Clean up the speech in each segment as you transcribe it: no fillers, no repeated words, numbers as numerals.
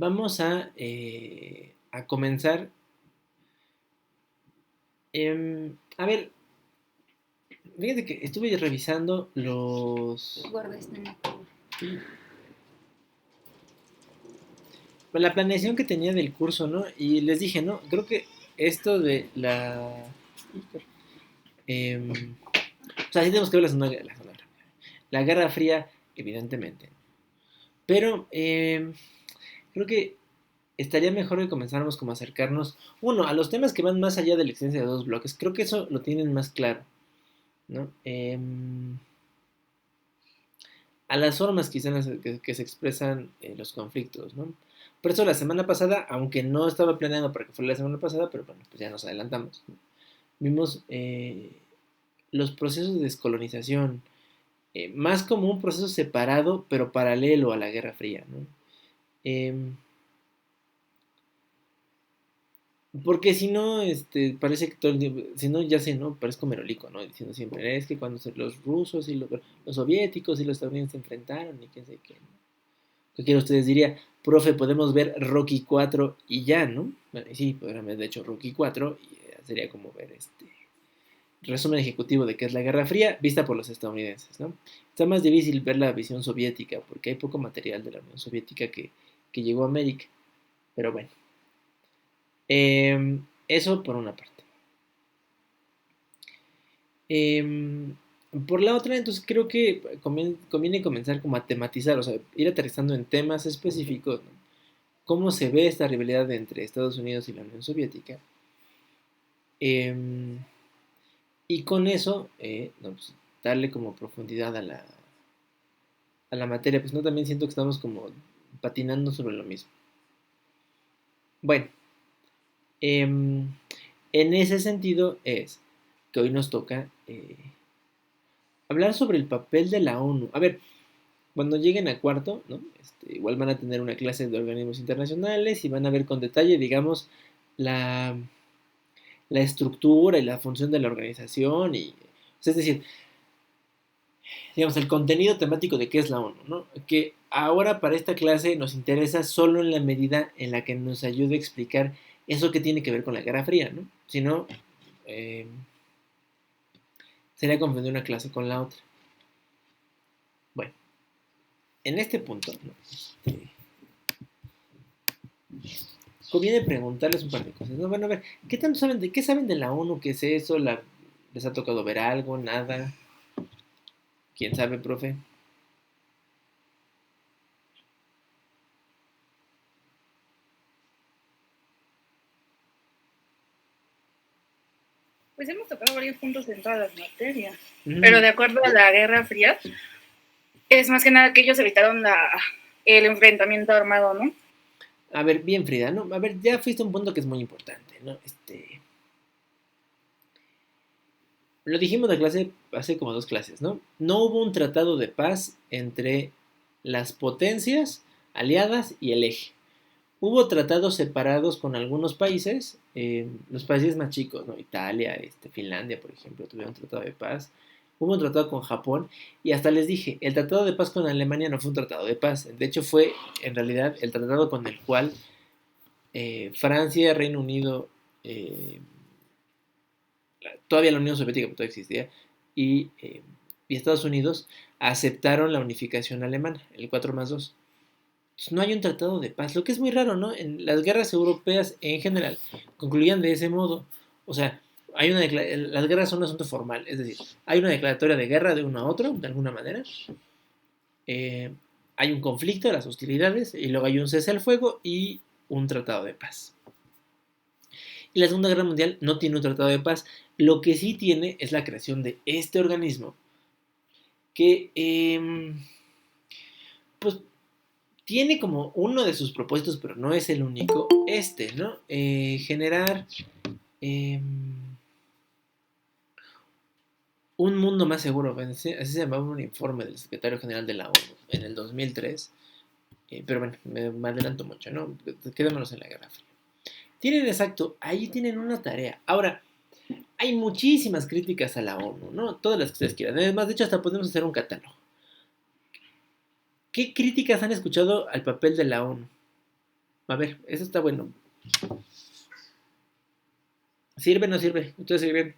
vamos a comenzar. A ver, fíjate que estuve revisando Guarda esta en la la planeación que tenía del curso, ¿no? Y les dije, ¿no? Creo que esto de o sea, sí tenemos que ver la Guerra Fría, evidentemente. Pero creo que estaría mejor que comenzáramos como a acercarnos, uno, a los temas que van más allá de la existencia de dos bloques. Creo que eso lo tienen más claro, ¿no? A las formas quizás en las que se expresan los conflictos, ¿no? Por eso la semana pasada, aunque no estaba planeado para que fuera la semana pasada, pero bueno, pues ya nos adelantamos, ¿no? Vimos los procesos de descolonización, más como un proceso separado, pero paralelo a la Guerra Fría, ¿no? Eh, Porque si no, parece que todo el tiempo, si no, ya sé, ¿no? Parezco merolico, ¿no? Diciendo siempre, es que cuando los rusos y los soviéticos y los estadounidenses se enfrentaron y qué sé qué, ¿no? Cualquiera de ustedes diría, profe, podemos ver Rocky 4 y ya, ¿no? Bueno, y sí, podrían haber hecho Rocky 4 y sería como ver resumen ejecutivo de qué es la Guerra Fría vista por los estadounidenses, ¿no? Está más difícil ver la visión soviética porque hay poco material de la Unión Soviética que llegó a América, pero bueno. Eso por una parte. Eh, por la otra, entonces creo que conviene comenzar como a tematizar, o sea, ir aterrizando en temas específicos, ¿no? Cómo se ve esta rivalidad entre Estados Unidos y la Unión Soviética. Eh, y con eso, no, pues, darle como profundidad a la materia, pues no, también siento que estamos como patinando sobre lo mismo. Bueno, en ese sentido es que hoy nos toca hablar sobre el papel de la ONU. A ver, cuando lleguen a cuarto, ¿no? Igual van a tener una clase de organismos internacionales y van a ver con detalle, digamos, la, la estructura y la función de la organización y, o sea, es decir, digamos, el contenido temático de qué es la ONU, ¿no? Que ahora para esta clase nos interesa solo en la medida en la que nos ayude a explicar eso que tiene que ver con la Guerra Fría, ¿no? Si no, eh, sería confundir una clase con la otra. Bueno, en este punto, ¿no? Conviene preguntarles un par de cosas, ¿no? Bueno, a ver, ¿qué tanto saben qué saben de la ONU? ¿Qué es eso? ¿Les ha tocado ver algo? ¿Nada? ¿Quién sabe, profe? Pues hemos tocado varios puntos en todas las materias, pero Ujú. de acuerdo a la Guerra Fría, es más que nada que ellos evitaron el enfrentamiento armado, ¿no? A ver, bien, Frida, ¿no? A ver, ya fuiste a un punto que es muy importante, ¿no? Lo dijimos de clase hace como dos clases, ¿no? No hubo un tratado de paz entre las potencias aliadas y el eje. Hubo tratados separados con algunos países, los países más chicos, ¿no? Italia, Finlandia, por ejemplo, tuvieron un tratado de paz. Hubo un tratado con Japón y hasta les dije, el tratado de paz con Alemania no fue un tratado de paz, de hecho fue en realidad el tratado con el cual Francia, Reino Unido, eh, todavía la Unión Soviética, pero todavía existía, y Estados Unidos aceptaron la unificación alemana, el 4+2. Pues, no hay un tratado de paz, lo que es muy raro, ¿no? En las guerras europeas en general concluían de ese modo. O sea, las guerras son un asunto formal, es decir, hay una declaratoria de guerra de uno a otro, de alguna manera, eh, hay un conflicto, las hostilidades, y luego hay un cese al fuego y un tratado de paz. Y la Segunda Guerra Mundial no tiene un tratado de paz, lo que sí tiene es la creación de este organismo que, pues, tiene como uno de sus propósitos, pero no es el único, ¿no? Generar eh, un mundo más seguro. Así se llamaba un informe del secretario general de la ONU en el 2003. Pero bueno, me adelanto mucho, ¿no? Quedémonos en la Guerra Fría. Tienen exacto, ahí tienen una tarea. Ahora, hay muchísimas críticas a la ONU, ¿no? Todas las que ustedes quieran. Además, de hecho, hasta podemos hacer un catálogo. ¿Qué críticas han escuchado al papel de la ONU? A ver, eso está bueno. ¿Sirve o no sirve? ¿Ustedes sirven?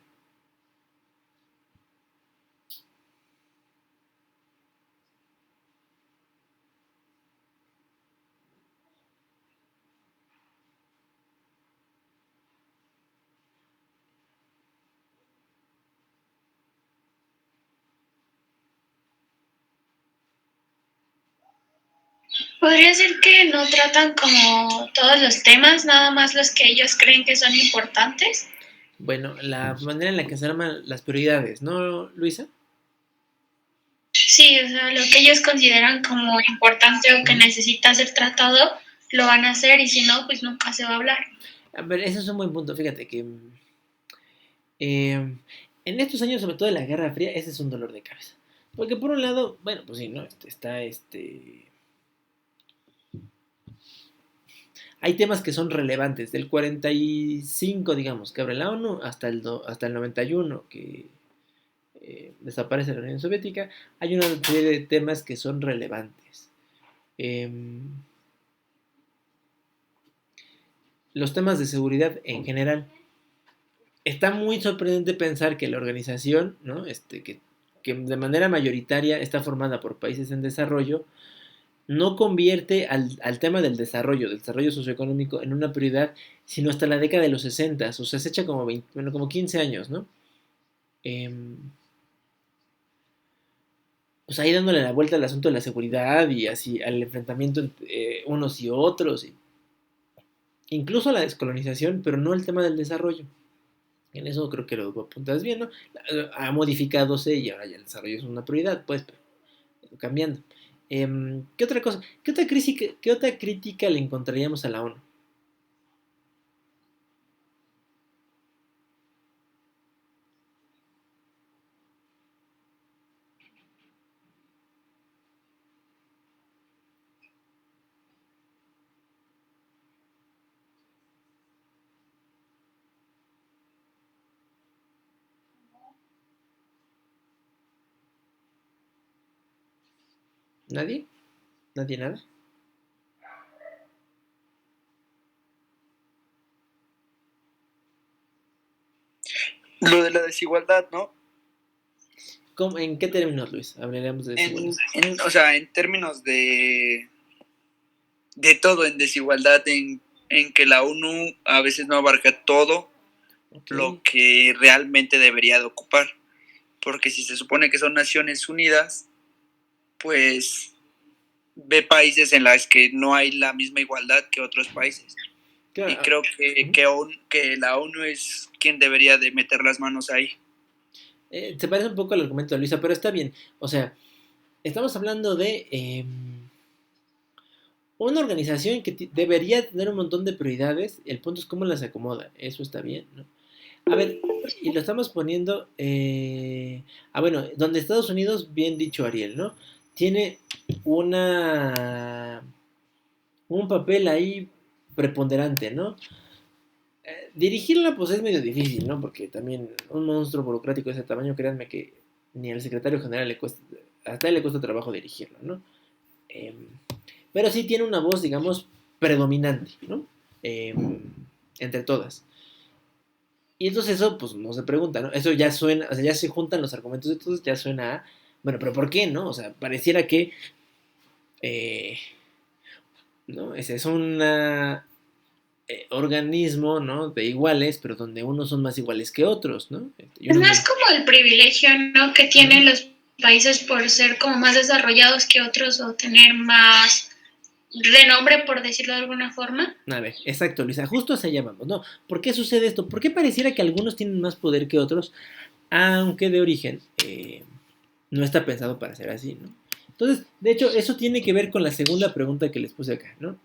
Podría ser que no tratan como todos los temas, nada más los que ellos creen que son importantes. Bueno, la manera en la que se arman las prioridades, ¿no, Luisa? Sí, o sea, lo que ellos consideran como importante o que necesita ser tratado, lo van a hacer y si no, pues nunca se va a hablar. A ver, ese es un buen punto. Fíjate que en estos años, sobre todo de la Guerra Fría, ese es un dolor de cabeza. Porque por un lado, bueno, pues sí, ¿no? Está hay temas que son relevantes. Del 45, digamos, que abre la ONU, hasta el 91, que desaparece la Unión Soviética, hay una serie de temas que son relevantes. Em, los temas de seguridad en general. Está muy sorprendente pensar que la organización, ¿no? Que de manera mayoritaria está formada por países en desarrollo, no convierte al tema del desarrollo socioeconómico, en una prioridad, sino hasta la década de los 60, o sea, se echa como, 20, bueno, como 15 años, ¿no? Eh, pues ahí dándole la vuelta al asunto de la seguridad y así al enfrentamiento entre unos y otros, incluso a la descolonización, pero no el tema del desarrollo. En eso creo que lo apuntas bien, ¿no? Ha modificadose y ahora ya el desarrollo es una prioridad, pues, pero cambiando. ¿Qué otra cosa? ¿Qué otra crítica le encontraríamos a la ONU? ¿Nadie? ¿Nadie nada? Lo de la desigualdad, ¿no? ¿En qué términos, Luis? Hablaríamos de desigualdad. O sea, en términos de todo, en desigualdad, en que la ONU a veces no abarca todo lo que realmente debería de ocupar. Porque si se supone que son Naciones Unidas, pues ve países en las que no hay la misma igualdad que otros países. Claro. Y creo que la ONU es quien debería de meter las manos ahí. Se parece un poco al argumento de Luisa, pero está bien. O sea, estamos hablando de una organización que debería tener un montón de prioridades. El punto es cómo las acomoda. Eso está bien, ¿no? A ver, y lo estamos poniendo. Bueno, donde Estados Unidos, bien dicho Ariel, ¿no? Tiene un papel ahí preponderante, ¿no? Dirigirla pues es medio difícil, ¿no? Porque también un monstruo burocrático de ese tamaño, créanme que ni al secretario general le cuesta, hasta a él le cuesta trabajo dirigirlo, ¿no? Eh, pero sí tiene una voz, digamos, predominante, ¿no? Entre todas. Y entonces eso, pues no se pregunta, ¿no? Eso ya suena, o sea, ya se juntan los argumentos de todos, ya suena a, bueno, pero ¿por qué, no? O sea, pareciera que, ¿no? Ese es un organismo, ¿no? De iguales, pero donde unos son más iguales que otros, ¿no? Es más como el privilegio, ¿no? Que tienen los países por ser como más desarrollados que otros o tener más renombre, por decirlo de alguna forma. A ver, exacto, Luisa, justo hacia allá vamos, ¿no? ¿Por qué sucede esto? ¿Por qué pareciera que algunos tienen más poder que otros, aunque de origen no está pensado para ser así, ¿no? Entonces, de hecho, eso tiene que ver con la segunda pregunta que les puse acá, ¿no?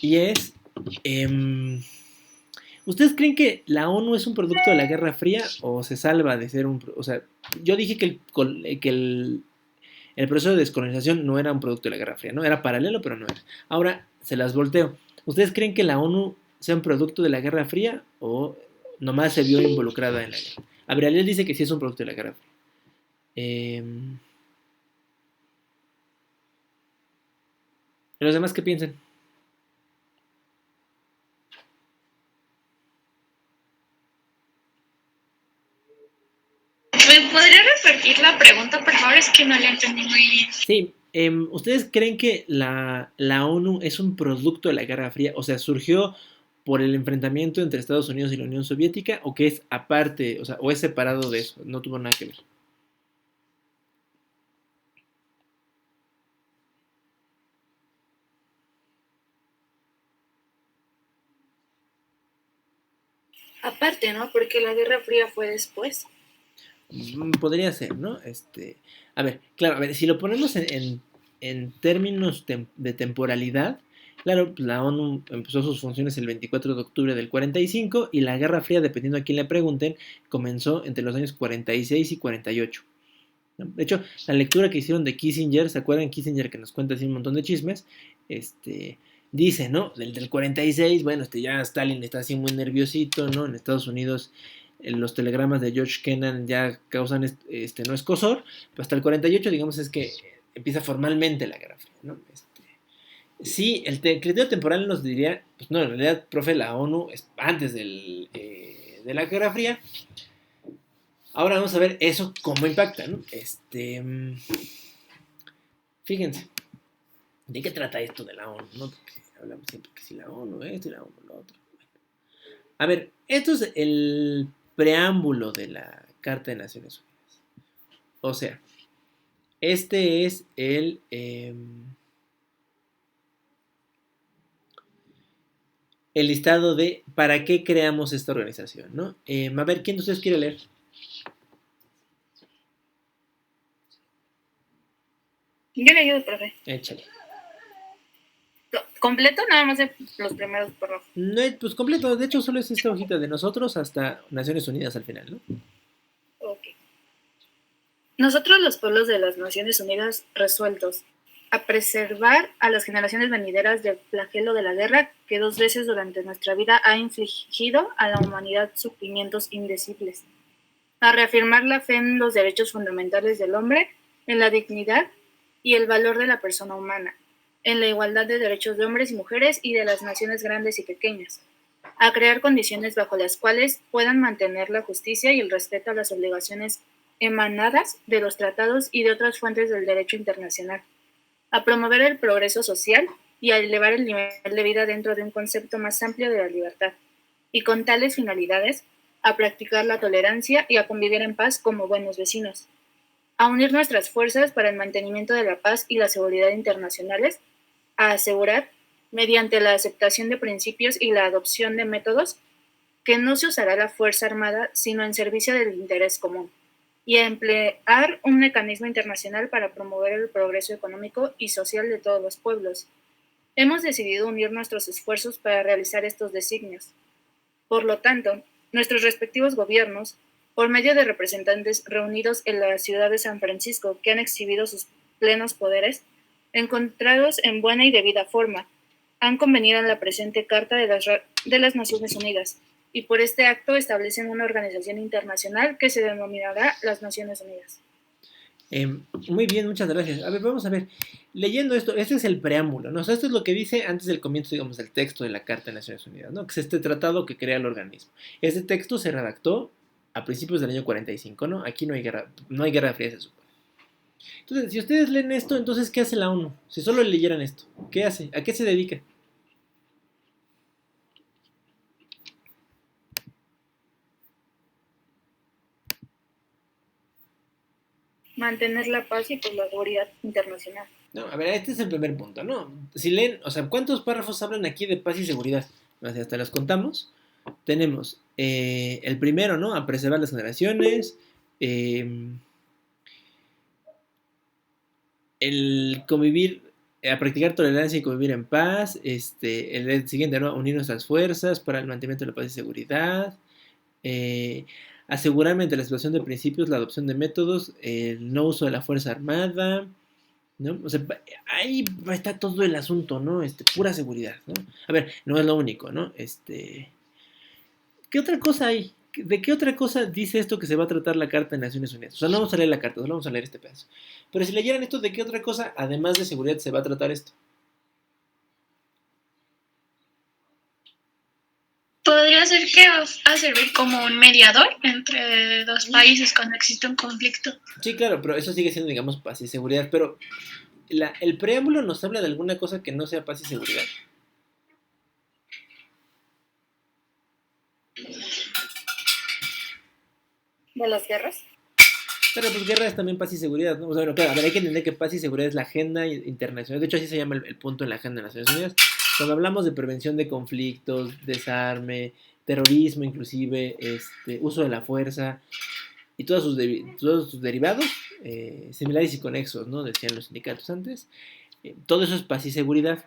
Y es, ¿ustedes creen que la ONU es un producto de la Guerra Fría o se salva de ser un... O sea, yo dije que el proceso de descolonización no era un producto de la Guerra Fría, ¿no? Era paralelo, pero no era. Ahora, se las volteo. ¿Ustedes creen que la ONU sea un producto de la Guerra Fría o nomás se vio involucrada en la guerra? Abraham dice que sí es un producto de la Guerra Fría. ¿Y los demás qué piensan? ¿Me podría repetir la pregunta, por favor? Es que no la entendí muy bien. Sí, ¿ustedes creen que la ONU es un producto de la Guerra Fría? O sea, ¿surgió por el enfrentamiento entre Estados Unidos y la Unión Soviética o que es aparte, o sea, o es separado de eso? No tuvo nada que ver. Aparte, ¿no? Porque la Guerra Fría fue después. Podría ser, ¿no? A ver, claro, a ver, si lo ponemos en términos de temporalidad, claro, pues la ONU empezó sus funciones el 24 de octubre del 45 y la Guerra Fría, dependiendo a quién le pregunten, comenzó entre los años 46 y 48. ¿No? De hecho, la lectura que hicieron de Kissinger, ¿se acuerdan? Kissinger que nos cuenta así un montón de chismes, dice, ¿no? Del 46, bueno, ya Stalin está así muy nerviosito, ¿no? En Estados Unidos los telegramas de George Kennan ya causan no escozor, pero hasta el 48, digamos, es que empieza formalmente la Guerra Fría, ¿no? Sí, el criterio temporal nos diría, pues no, en realidad, profe, la ONU es antes de la Guerra Fría. Ahora vamos a ver eso cómo impacta, ¿no? Fíjense, ¿de qué trata esto de la ONU? ¿No? Porque hablamos siempre que si la ONU esto y la ONU lo otro. Bueno. A ver, esto es el preámbulo de la Carta de Naciones Unidas. O sea, este es el listado de para qué creamos esta organización, ¿no? A ver, ¿quién de ustedes quiere leer? Yo le ayudo, profe. Échale. ¿Completo? Nada más de los primeros párrafos. No, pues completo, de hecho solo es esta hojita de nosotros hasta Naciones Unidas al final, ¿no? Ok. Nosotros los pueblos de las Naciones Unidas resueltos a preservar a las generaciones venideras del flagelo de la guerra que 2 veces durante nuestra vida ha infligido a la humanidad sufrimientos indecibles, a reafirmar la fe en los derechos fundamentales del hombre, en la dignidad y el valor de la persona humana, en la igualdad de derechos de hombres y mujeres y de las naciones grandes y pequeñas, a crear condiciones bajo las cuales puedan mantener la justicia y el respeto a las obligaciones emanadas de los tratados y de otras fuentes del derecho internacional, a promover el progreso social y a elevar el nivel de vida dentro de un concepto más amplio de la libertad, y con tales finalidades, a practicar la tolerancia y a convivir en paz como buenos vecinos, a unir nuestras fuerzas para el mantenimiento de la paz y la seguridad internacionales, a asegurar, mediante la aceptación de principios y la adopción de métodos, que no se usará la fuerza armada sino en servicio del interés común, y a emplear un mecanismo internacional para promover el progreso económico y social de todos los pueblos. Hemos decidido unir nuestros esfuerzos para realizar estos designios. Por lo tanto, nuestros respectivos gobiernos, por medio de representantes reunidos en la ciudad de San Francisco que han exhibido sus plenos poderes, encontrados en buena y debida forma, han convenido en la presente Carta de las Naciones Unidas, y por este acto establecen una organización internacional que se denominará las Naciones Unidas. Muy bien, muchas gracias. A ver, vamos a ver. Leyendo esto, este es el preámbulo, ¿no? O sea, esto es lo que dice antes del comienzo, digamos, del texto de la Carta de Naciones Unidas, ¿no? Que es este tratado que crea el organismo. Este texto se redactó a principios del año 45, ¿no? Aquí no hay guerra fría, se supone. Entonces, si ustedes leen esto, entonces, ¿qué hace la ONU? Si solo leyeran esto, ¿qué hace? ¿A qué se dedica? Mantener la paz y pues la seguridad internacional. No, a ver, este es el primer punto, ¿no? Si leen, o sea, ¿cuántos párrafos hablan aquí de paz y seguridad? O sea, hasta los contamos. Tenemos el primero, ¿no? A preservar las generaciones. El convivir, a practicar tolerancia y convivir en paz. El siguiente, ¿no? Unir nuestras fuerzas para el mantenimiento de la paz y seguridad. Asegurar mediante la situación de principios la adopción de métodos, el no uso de la fuerza armada, ¿no? O sea, ahí está todo el asunto, ¿no? Pura seguridad, ¿no? A ver, no es lo único, ¿no? ¿Qué otra cosa hay? ¿De qué otra cosa dice esto que se va a tratar la Carta de Naciones Unidas? O sea, no vamos a leer la carta, solo vamos a leer este pedazo. Pero si leyeran esto, ¿de qué otra cosa, además de seguridad, se va a tratar esto? podría ser que va a servir como un mediador entre dos países cuando existe un conflicto. Sí, claro, pero eso sigue siendo, digamos, paz y seguridad. Pero el preámbulo nos habla de alguna cosa que no sea paz y seguridad. ¿De las guerras? Pero pues guerra es también paz y seguridad, ¿no? O sea, bueno, claro, a ver, hay que entender que paz y seguridad es la agenda internacional. De hecho, así se llama el punto en la agenda de Naciones Unidas. Cuando hablamos de prevención de conflictos, desarme, terrorismo inclusive, uso de la fuerza y todos sus derivados, similares y conexos, ¿no? Decían los sindicatos antes. Todo eso es paz y seguridad.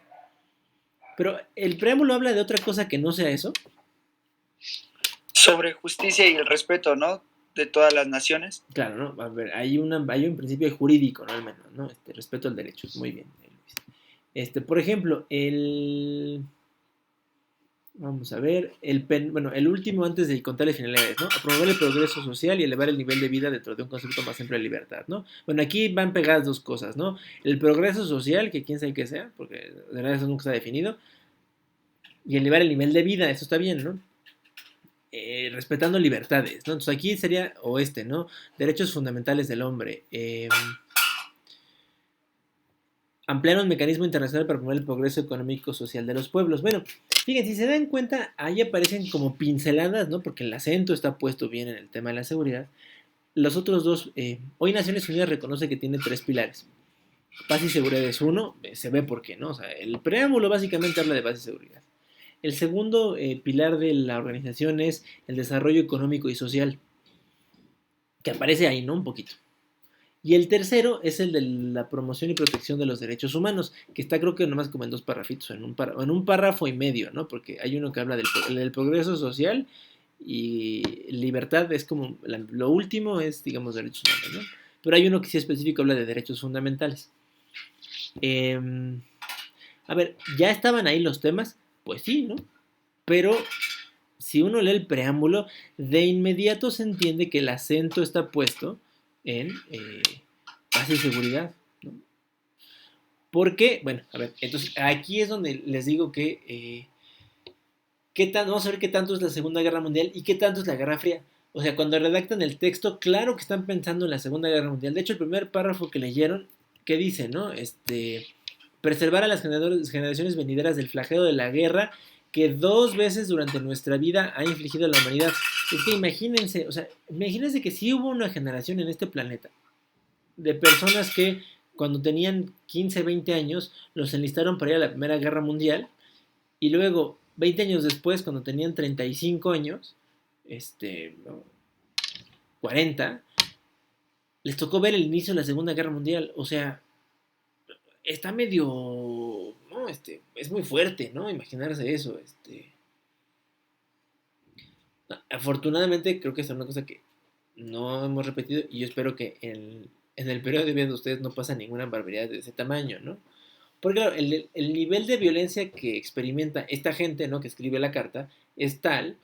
Pero el preámbulo habla de otra cosa que no sea eso. Sobre justicia y el respeto, ¿no? De todas las naciones. Claro, ¿no? A ver, hay un principio jurídico, ¿no? Al menos, ¿no? Respeto al derecho. Muy bien, Luis. Por ejemplo, vamos a ver, el último antes de contarle finalidades, ¿no? A promover el progreso social y elevar el nivel de vida dentro de un concepto más amplio de libertad, ¿no? Bueno, aquí van pegadas dos cosas, ¿no? El progreso social, que quién sabe qué sea, porque de verdad eso nunca está definido, y elevar el nivel de vida, eso está bien, ¿no? Respetando libertades, ¿no? Entonces aquí sería ¿no? Derechos fundamentales del hombre. Ampliar un mecanismo internacional para promover el progreso económico social de los pueblos. Bueno, fíjense, si se dan cuenta, ahí aparecen como pinceladas, ¿no? Porque el acento está puesto bien en el tema de la seguridad. Los otros dos, hoy Naciones Unidas reconoce que tiene tres pilares. Paz y seguridad es uno, se ve por qué, ¿no? O sea, el preámbulo básicamente habla de paz y seguridad. El segundo pilar de la organización es el desarrollo económico y social, que aparece ahí, ¿no? Un poquito. Y el tercero es el de la promoción y protección de los derechos humanos, que está creo que nomás como en dos parrafitos, en un párrafo y medio, ¿no? Porque hay uno que habla del progreso social y libertad es como, lo último es, digamos, derechos humanos, ¿no? Pero hay uno que sí específico habla de derechos fundamentales. A ver, ¿ya estaban ahí los temas? Pues sí, ¿no? Pero si uno lee el preámbulo, de inmediato se entiende que el acento está puesto en paz y seguridad, ¿no? ¿Por qué? Bueno, a ver, entonces aquí es donde les digo que vamos a ver qué tanto es la Segunda Guerra Mundial y qué tanto es la Guerra Fría. O sea, cuando redactan el texto, claro que están pensando en la Segunda Guerra Mundial. De hecho, el primer párrafo que leyeron, ¿qué dice, no? Preservar a las generaciones venideras del flagelo de la guerra que 2 veces durante nuestra vida ha infligido a la humanidad. Es que imagínense, o sea, imagínense que sí hubo una generación en este planeta de personas que cuando tenían 15, 20 años los enlistaron para ir a la Primera Guerra Mundial y luego 20 años después, cuando tenían 35 años, 40, les tocó ver el inicio de la Segunda Guerra Mundial. O sea, está medio, no, es muy fuerte, ¿no? Imaginarse eso, afortunadamente creo que esta es una cosa que no hemos repetido y yo espero que en el periodo de vida de ustedes no pasa ninguna barbaridad de ese tamaño, ¿no? Porque claro, el nivel de violencia que experimenta esta gente, ¿no? Que escribe la carta es tal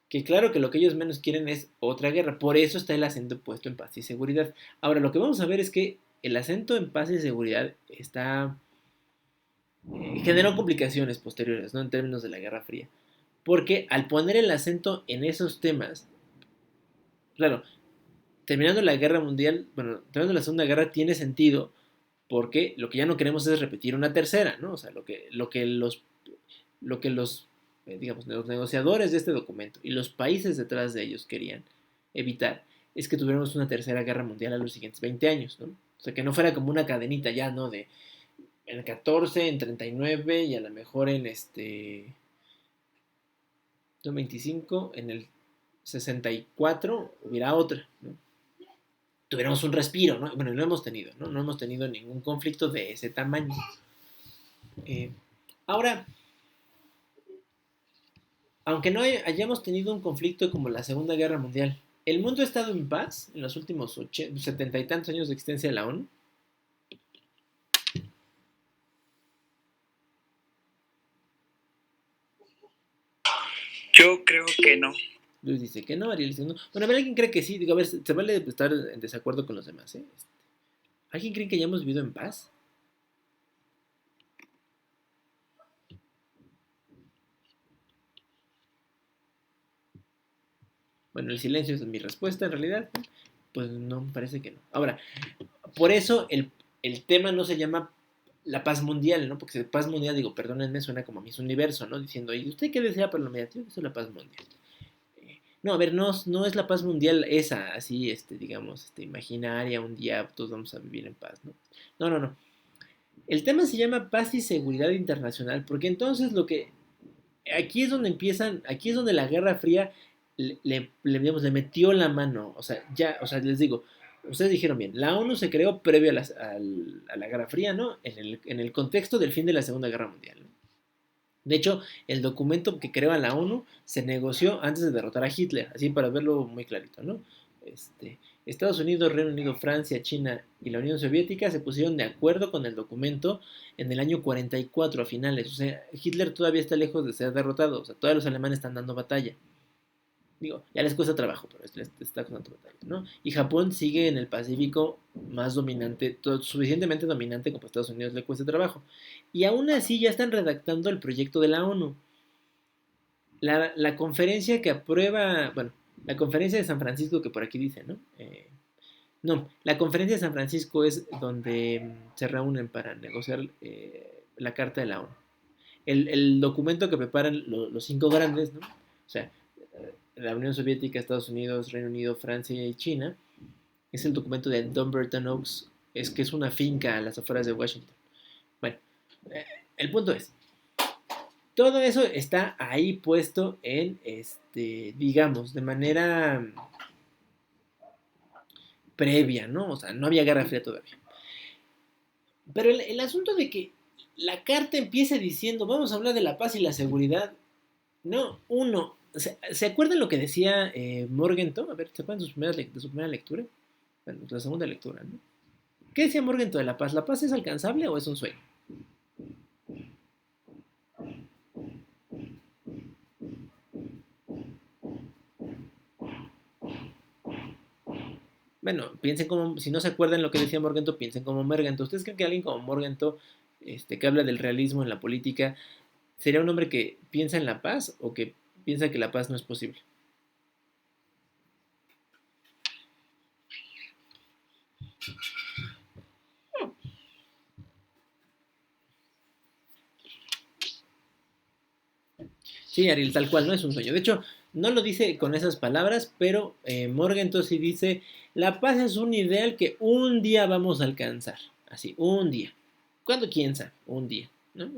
que claro que lo que ellos menos quieren es otra guerra. Por eso está el acento puesto en paz y seguridad. Ahora, lo que vamos a ver es que el acento en paz y seguridad generó complicaciones posteriores, ¿no? En términos de la Guerra Fría. Porque al poner el acento en esos temas, claro, terminando la Guerra Mundial, bueno, terminando la Segunda Guerra tiene sentido porque lo que ya no queremos es repetir una tercera, ¿no? O sea, digamos, los negociadores de este documento y los países detrás de ellos querían evitar es que tuviéramos una tercera guerra mundial a los siguientes 20 años, ¿no? O sea, que no fuera como una cadenita ya, ¿no? De en el 14, en 39 y a lo mejor en 25, en el 64 hubiera otra, ¿no? Tuviéramos un respiro, ¿no? Bueno, no hemos tenido, ¿no? No hemos tenido ningún conflicto de ese tamaño. Ahora, aunque no hayamos tenido un conflicto como la Segunda Guerra Mundial, ¿el mundo ha estado en paz en los últimos 70 y tantos años de existencia de la ONU? Yo creo que no. Luis dice que no, Ariel dice no. Bueno, a ver, ¿alguien cree que sí? Digo, a ver, se vale estar en desacuerdo con los demás, ¿eh? ¿Alguien cree que hayamos vivido en paz? Bueno, el silencio es mi respuesta en realidad. Pues no, parece que no. Ahora, por eso el tema no se llama la paz mundial, ¿no? Porque si paz mundial, digo, perdónenme, suena como Miss Universo, ¿no? Diciendo, ¿y usted qué desea para la humanidad? Yo deseo la paz mundial. No, a ver, no es la paz mundial esa, así, digamos, imaginaria, un día todos vamos a vivir en paz, ¿no? No. El tema se llama paz y seguridad internacional, porque entonces aquí es donde aquí es donde la Guerra Fría digamos, le metió la mano, les digo, ustedes dijeron bien, la ONU se creó previo a la Guerra Fría, ¿no? En el contexto del fin de la Segunda Guerra Mundial, ¿no? De hecho, el documento que creó la ONU se negoció antes de derrotar a Hitler, así para verlo muy clarito, ¿no? Estados Unidos, Reino Unido, Francia, China y la Unión Soviética se pusieron de acuerdo con el documento en el año 44 a finales. O sea, Hitler todavía está lejos de ser derrotado. O sea, todavía los alemanes están dando batalla. Digo, ya les cuesta trabajo, pero les está costando batalla, ¿no? Y Japón sigue en el Pacífico más dominante, suficientemente dominante como a Estados Unidos le cuesta trabajo. Y aún así ya están redactando el proyecto de la ONU. La conferencia que aprueba, bueno, la conferencia de San Francisco que por aquí dice, ¿no? No, la conferencia de San Francisco es donde se reúnen para negociar la carta de la ONU. El documento que preparan los 5 grandes, ¿no? O sea, la Unión Soviética, Estados Unidos, Reino Unido, Francia y China, es el documento de Dumbarton Oaks, que es una finca a las afueras de Washington. Bueno, el punto es, todo eso está ahí puesto en, digamos, de manera previa, ¿no? O sea, no había Guerra Fría todavía. Pero el asunto de que la carta empiece diciendo, vamos a hablar de la paz y la seguridad, no, ¿se acuerdan lo que decía Morgenthau? A ver, ¿se acuerdan de su primera lectura? Bueno, la segunda lectura, ¿no? ¿Qué decía Morgenthau de la paz? ¿La paz es alcanzable o es un sueño? Bueno, piensen como, si no se acuerdan lo que decía Morgenthau, piensen como Morgenthau. ¿Ustedes creen que alguien como Morgenthau, que habla del realismo en la política, sería un hombre que piensa en la paz o que piensa que la paz no es posible? Sí, Ariel, tal cual, no es un sueño. De hecho, no lo dice con esas palabras, pero Morgenthau sí dice, la paz es un ideal que un día vamos a alcanzar. Así, un día. ¿Cuándo? ¿Quién sabe? Un día, ¿no?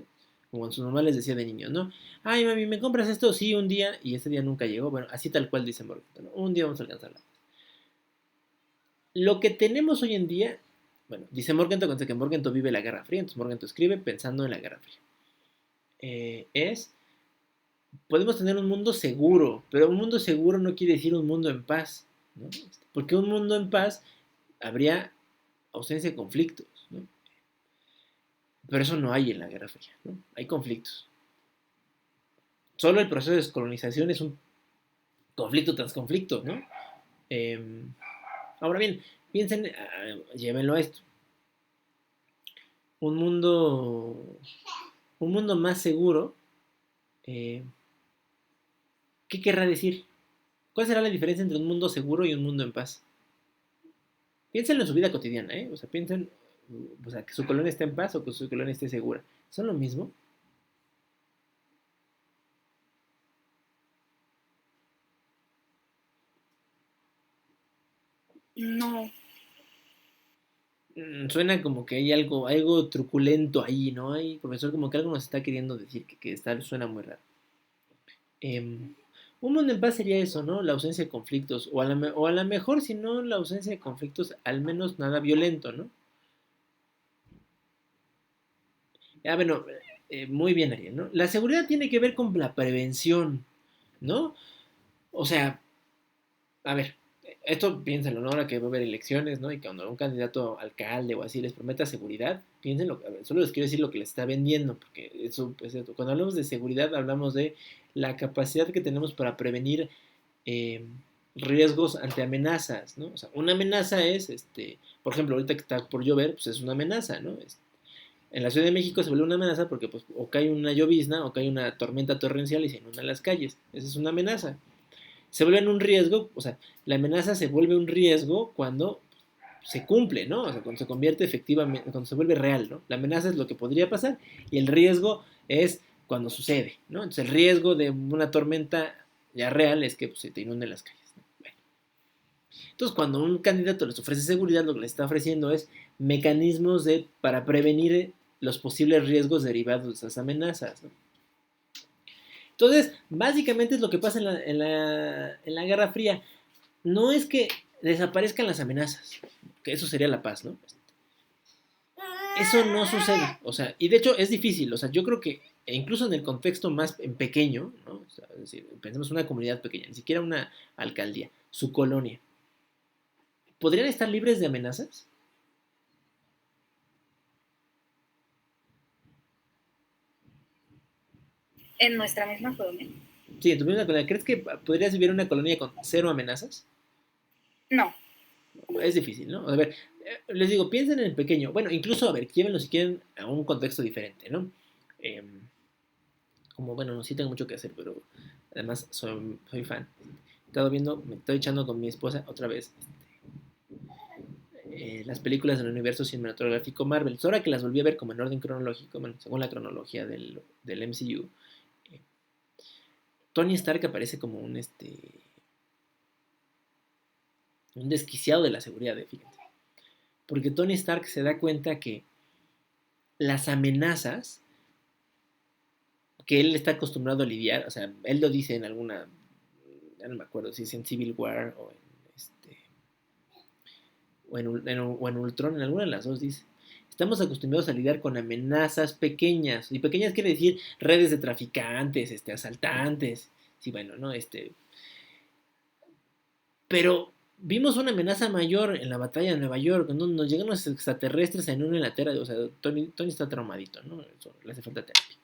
Como en sus mamá les decía de niños, ¿no? Ay, mami, ¿me compras esto? Sí, un día, y ese día nunca llegó. Bueno, así tal cual dice Morgenthau, ¿no? Un día vamos a alcanzar la paz. Lo que tenemos hoy en día, bueno, dice Morgenthau, cuando que Morgenthau vive la Guerra Fría, entonces Morgenthau escribe pensando en la Guerra Fría. Podemos tener un mundo seguro, pero un mundo seguro no quiere decir un mundo en paz, ¿no? Porque un mundo en paz habría ausencia de conflictos, ¿no? Pero eso no hay en la Guerra Fría, ¿no? Hay conflictos. Solo el proceso de descolonización es un conflicto tras conflicto, ¿no? Ahora bien, piensen, llévenlo a esto. Un mundo más seguro, ¿qué querrá decir? ¿Cuál será la diferencia entre un mundo seguro y un mundo en paz? Piénsenlo en su vida cotidiana, ¿eh? O sea, piensen, o sea, que su colonia esté en paz o que su colonia esté segura. ¿Son lo mismo? No. Suena como que hay algo truculento ahí, ¿no? Hay, profesor, como que algo nos está queriendo decir, que suena muy raro. Un mundo en paz sería eso, ¿no? La ausencia de conflictos, o a lo mejor, si no la ausencia de conflictos, al menos nada violento, ¿no? Bueno, muy bien, Ariel, ¿no? La seguridad tiene que ver con la prevención, ¿no? O sea, a ver, esto piénsenlo, ¿no? Ahora que va a haber elecciones, ¿no? Y cuando un candidato a alcalde o así les prometa seguridad, piénsenlo, a ver, solo les quiero decir lo que les está vendiendo, porque eso es cierto. Cuando hablamos de seguridad, hablamos de la capacidad que tenemos para prevenir eh, riesgos ante amenazas, ¿no? O sea, una amenaza es, por ejemplo, ahorita que está por llover, pues es una amenaza, ¿no? En la Ciudad de México se vuelve una amenaza porque, pues, o cae una llovizna o cae una tormenta torrencial y se inundan las calles. Esa es una amenaza. se vuelven un riesgo, o sea, la amenaza se vuelve un riesgo cuando se cumple, ¿no? O sea, cuando se convierte efectivamente, cuando se vuelve real, ¿no? La amenaza es lo que podría pasar y el riesgo es cuando sucede, ¿no? Entonces el riesgo de una tormenta ya real es que pues, se te inunden las calles, ¿no? Bueno. Entonces cuando un candidato les ofrece seguridad, lo que les está ofreciendo es mecanismos para prevenir los posibles riesgos derivados de esas amenazas, ¿no? Entonces, básicamente es lo que pasa en la Guerra Fría. No es que desaparezcan las amenazas, que eso sería la paz, ¿no? Eso no sucede, o sea, y de hecho es difícil, o sea, yo creo que incluso en el contexto más pequeño, ¿no? O sea, es decir, pensemos en una comunidad pequeña, ni siquiera una alcaldía, su colonia, ¿podrían estar libres de amenazas? En nuestra misma colonia. Sí, en tu misma colonia, ¿crees que podrías vivir en una colonia con cero amenazas? No. Es difícil, ¿no? A ver, les digo, piensen en el pequeño. Bueno, incluso, a ver, llévenlo si quieren a un contexto diferente, ¿no? Eh, Como, bueno, no sí tengo mucho que hacer, pero además soy fan. He estado viendo, me estoy echando con mi esposa otra vez las películas del universo cinematográfico Marvel. Es ahora que las volví a ver como en orden cronológico, bueno, según la cronología del MCU. eh, Tony Stark aparece como un desquiciado de la seguridad, fíjense. Porque Tony Stark se da cuenta que las amenazas que él está acostumbrado a lidiar, o sea, él lo dice en alguna, ya no me acuerdo si es en Civil War o en Ultron, en alguna de las dos dice, estamos acostumbrados a lidiar con amenazas pequeñas, y pequeñas quiere decir redes de traficantes, asaltantes, sí, bueno, ¿no? Pero vimos una amenaza mayor en la batalla de Nueva York, ¿no? Nos llegan los extraterrestres en una latera, o sea, Tony está traumadito, ¿no? Eso, le hace falta terapia.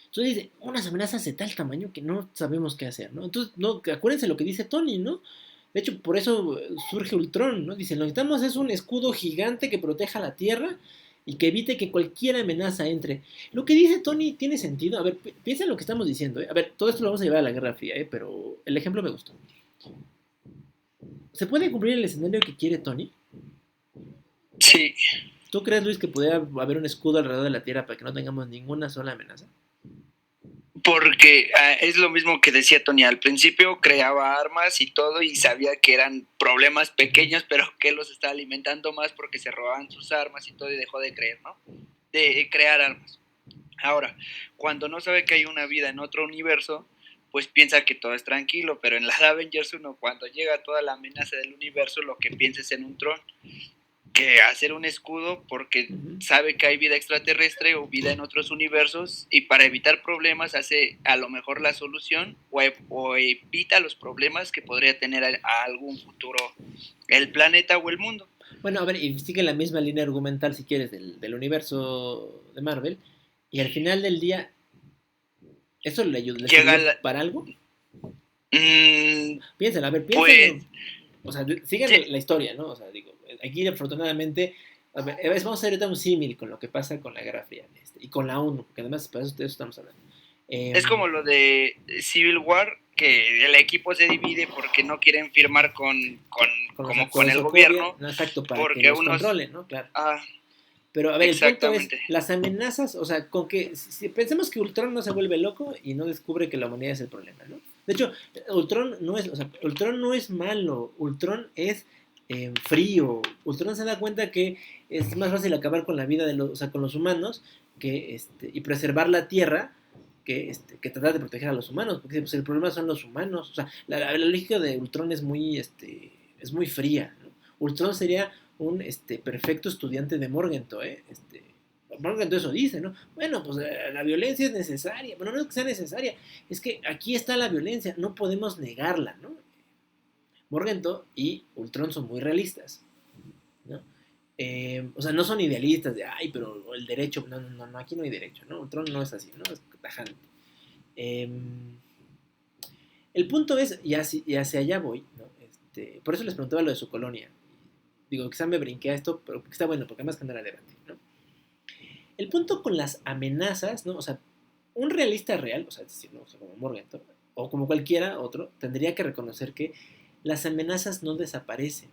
Entonces dice, unas amenazas de tal tamaño que no sabemos qué hacer, ¿no? Entonces, no, acuérdense lo que dice Tony, ¿no? De hecho, por eso surge Ultron, ¿no? Dice, lo que necesitamos es un escudo gigante que proteja la Tierra y que evite que cualquier amenaza entre. Lo que dice Tony tiene sentido. A ver, piensa en lo que estamos diciendo, ¿eh? A ver, todo esto lo vamos a llevar a la Guerra Fría, ¿eh? Pero el ejemplo me gustó. ¿Se puede cumplir el escenario que quiere Tony? Sí. ¿Tú crees, Luis, que podría haber un escudo alrededor de la Tierra para que no tengamos ninguna sola amenaza? Porque es lo mismo que decía Tony, al principio creaba armas y todo y sabía que eran problemas pequeños, pero que los estaba alimentando más porque se robaban sus armas y todo y dejó de creer, ¿no? De crear armas. Ahora, cuando no sabe que hay una vida en otro universo, pues piensa que todo es tranquilo, pero en la Avengers 1, cuando llega toda la amenaza del universo, lo que piensa es en un Tron, que hacer un escudo porque sabe que hay vida extraterrestre o vida en otros universos y para evitar problemas hace a lo mejor la solución o evita los problemas que podría tener a algún futuro el planeta o el mundo. Bueno, a ver, y sigue la misma línea argumental si quieres del universo de Marvel y al final del día ¿eso le ayuda para algo? Piénsalo, a ver, piénsalo. Pues, o sea, sigan sí. La historia, ¿no? O sea, digo, aquí afortunadamente, a ver, vamos a hacer ahorita un símil con lo que pasa con la Guerra Fría y con la ONU, porque además de eso estamos hablando. Es como lo de Civil War, que el equipo se divide porque no quieren firmar con el gobierno. No, exacto, para porque que los controlen, ¿no? Claro. Pero a ver, el punto es, las amenazas, o sea, con que si pensemos que Ultron no se vuelve loco y no descubre que la humanidad es el problema, ¿no? De hecho, Ultron no es malo, Ultron es frío. Ultron se da cuenta que es más fácil acabar con la vida con los humanos y preservar la Tierra que tratar de proteger a los humanos, porque pues, el problema son los humanos. O sea, la lógica de Ultron es muy fría, ¿no? Ultron sería un perfecto estudiante de Morgenthau, Morgenthau eso dice, ¿no? Bueno, pues la violencia es necesaria. Bueno, no es que sea necesaria, es que aquí está la violencia, no podemos negarla, ¿no? Morgenthau y Ultron son muy realistas, ¿no? O sea, no son idealistas de, ay, pero el derecho, no, aquí no hay derecho, ¿no? Ultron no es así, ¿no? Es tajante. El punto es, y hacia allá voy, ¿no? Por eso les preguntaba lo de su colonia. Digo, quizá me brinqué a esto, pero está bueno, porque además genera debate, ¿no? El punto con las amenazas, ¿no? O sea, un realista real, o sea, ¿no? O sea como Morgenthau, o como cualquiera otro, tendría que reconocer que las amenazas no desaparecen.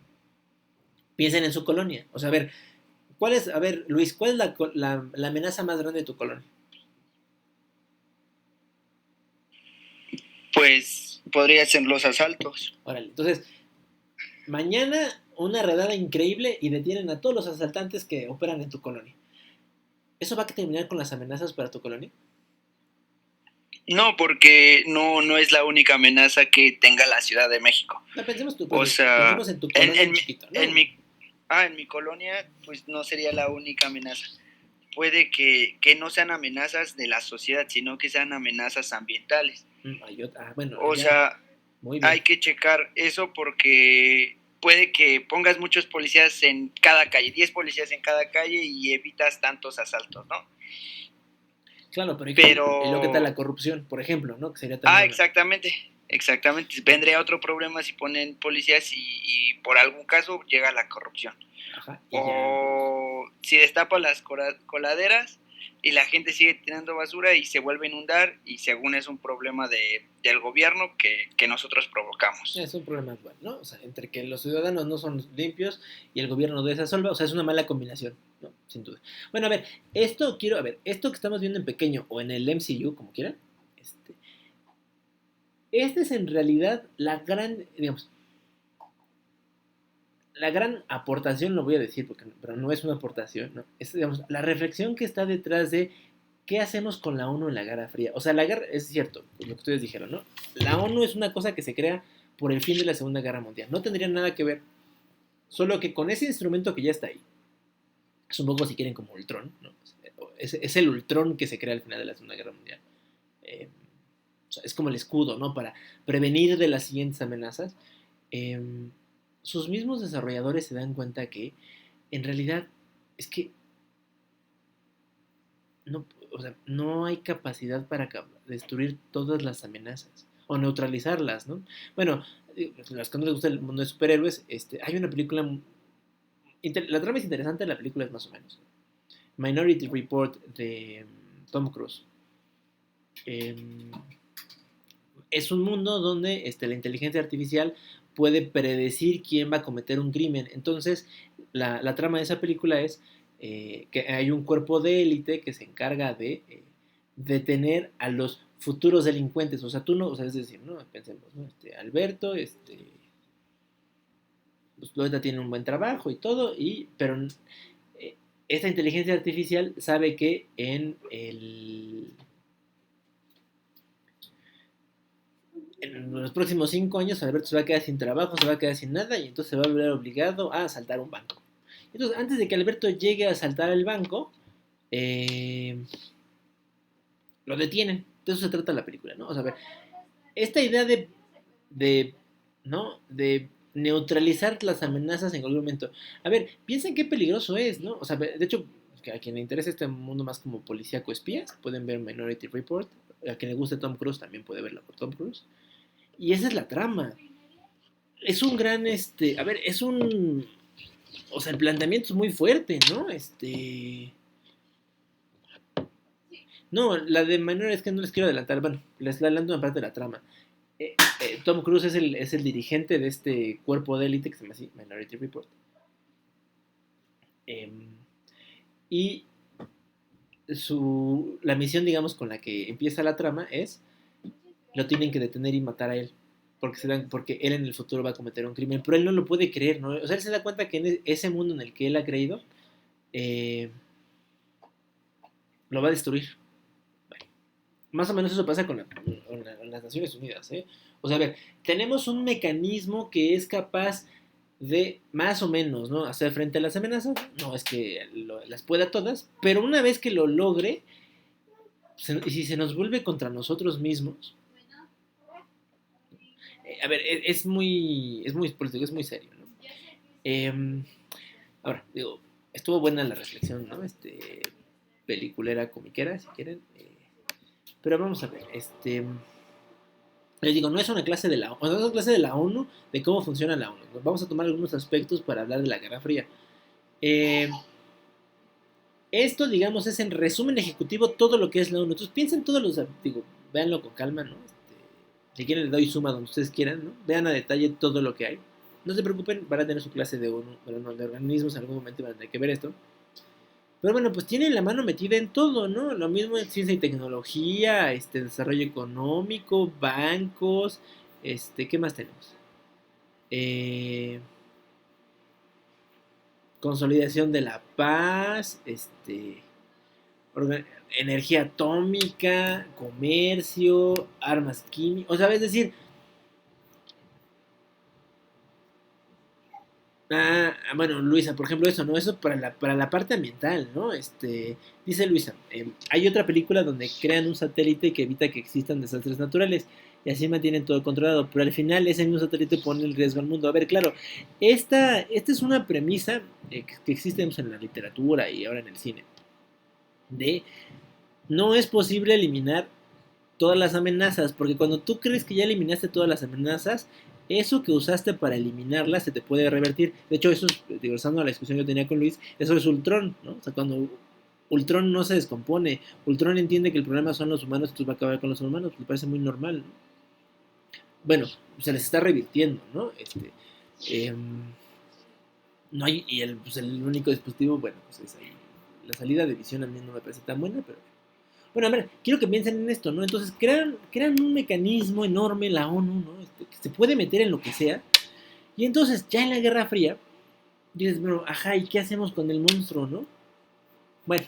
Piensen en su colonia. O sea, a ver, Luis, ¿cuál es la amenaza más grande de tu colonia? Pues podría ser los asaltos. Órale, entonces, mañana una redada increíble y detienen a todos los asaltantes que operan en tu colonia. ¿Eso va a terminar con las amenazas para tu colonia? No, porque no es la única amenaza que tenga la Ciudad de México. No, pensemos, O sea, pensemos en tu colonia en chiquito, ¿no? en mi colonia, pues no sería la única amenaza. Puede que no sean amenazas de la sociedad, sino que sean amenazas ambientales. Bueno, O ya, sea, muy bien. hay que checar eso porque puede que pongas muchos policías en cada calle, 10 policías en cada calle y evitas tantos asaltos, ¿no? Claro, pero Pero... ¿y luego qué tal la corrupción, por ejemplo, ¿no? Que sería también exactamente. Vendría otro problema si ponen policías y por algún caso llega la corrupción. Ajá, y O si destapan las coladeras y la gente sigue tirando basura y se vuelve a inundar y según es un problema del gobierno que nosotros provocamos. es un problema igual, ¿no? O sea, entre que los ciudadanos no son limpios y el gobierno desasolva, o sea, es una mala combinación, ¿no? Sin duda. Bueno, esto que estamos viendo en pequeño o en el MCU, como quieran, este es en realidad la gran aportación, lo voy a decir, pero no es una aportación, ¿no? Es, digamos, la reflexión que está detrás de qué hacemos con la ONU en la Guerra Fría. O sea, la guerra, es cierto, lo que ustedes dijeron, ¿no? La ONU es una cosa que se crea por el fin de la Segunda Guerra Mundial. No tendría nada que ver, solo que con ese instrumento que ya está ahí, es un poco, si quieren, como Ultron, ¿no? Es el Ultron que se crea al final de la Segunda Guerra Mundial. O sea, es como el escudo, ¿no? Para prevenir de las siguientes amenazas. Eh, Sus mismos desarrolladores se dan cuenta que en realidad es que no, o sea, no hay capacidad para destruir todas las amenazas o neutralizarlas, ¿no? Bueno, los que no les gusta el mundo de superhéroes, hay una película, la trama es interesante, la película es más o menos. Minority Report de Tom Cruise. Es un mundo donde la inteligencia artificial puede predecir quién va a cometer un crimen. Entonces, la trama de esa película es que hay un cuerpo de élite que se encarga de detener a los futuros delincuentes. O sea, o sea, es decir, ¿no? Pensemos, ¿no? Alberto, pues ahorita tiene un buen trabajo y todo, pero esta inteligencia artificial sabe que en los próximos 5 años Alberto se va a quedar sin trabajo, se va a quedar sin nada y entonces se va a ver obligado a asaltar un banco. Entonces, antes de que Alberto llegue a asaltar el banco, lo detienen. De eso se trata la película, ¿no? O sea, esta idea ¿no? De neutralizar las amenazas en algún momento. A ver, piensen qué peligroso es, ¿no? O sea, de hecho, a quien le interesa este mundo más como policíaco espías, pueden ver Minority Report. A quien le guste Tom Cruise también puede verla por Tom Cruise. Y esa es la trama. Es un gran, o sea, el planteamiento es muy fuerte, ¿no? No, la de Minor es que no les quiero adelantar, bueno, les adelanto una parte de la trama. Tom Cruise es el dirigente de este cuerpo de élite que se llama así, Minority Report. Y la misión, digamos, con la que empieza la trama es, lo tienen que detener y matar a él. Porque él en el futuro va a cometer un crimen, pero él no lo puede creer, ¿no? O sea, él se da cuenta que en ese mundo en el que él ha creído, lo va a destruir. Bueno, más o menos eso pasa con las Naciones Unidas, ¿eh? O sea, a ver, tenemos un mecanismo que es capaz de, más o menos, ¿no? Hacer frente a las amenazas. No es que las pueda todas, pero una vez que lo logre, si se nos vuelve contra nosotros mismos, a ver, es muy político, es muy serio, ¿no? Ahora, digo, estuvo buena la reflexión, ¿no? Peliculera, comiquera, si quieren. Pero vamos a ver, les digo, no es una clase de la ONU, no es una clase de la ONU de cómo funciona la ONU. Vamos a tomar algunos aspectos para hablar de la Guerra Fría. Esto, digamos, es en resumen ejecutivo todo lo que es la ONU. Entonces piensen todos véanlo con calma, ¿no? Si quieren les doy suma donde ustedes quieran, ¿no? Vean a detalle todo lo que hay. No se preocupen, van a tener su clase de ONU, pero no, de organismos, en algún momento van a tener que ver esto. Pero bueno, pues tienen la mano metida en todo, ¿no? Lo mismo en ciencia y tecnología, desarrollo económico, bancos, ¿qué más tenemos? Consolidación de la paz, energía atómica, comercio, armas químicas, o sea, es decir, bueno, Luisa, por ejemplo, eso, ¿no? Eso para la parte ambiental, ¿no? Dice Luisa, hay otra película donde crean un satélite que evita que existan desastres naturales y así mantienen todo controlado, pero al final ese mismo satélite pone en riesgo al mundo. A ver, claro, esta es una premisa que existe en la literatura y ahora en el cine, de no es posible eliminar todas las amenazas, porque cuando tú crees que ya eliminaste todas las amenazas, eso que usaste para eliminarlas se te puede revertir. De hecho, eso es, regresando a la discusión que yo tenía con Luis, eso es Ultron, ¿no? O sea, cuando Ultron no se descompone, Ultron entiende que el problema son los humanos, entonces va a acabar con los humanos, me parece muy normal, ¿no? Bueno, se les está revirtiendo, ¿no? No hay, y pues el único dispositivo, bueno, pues es ahí. La salida de visión a mí no me parece tan buena, pero bueno, a ver, quiero que piensen en esto, ¿no? Entonces crean un mecanismo enorme, la ONU, ¿no? Que se puede meter en lo que sea. Y entonces, ya en la Guerra Fría, dices, bueno, ajá, ¿y qué hacemos con el monstruo, no? Bueno.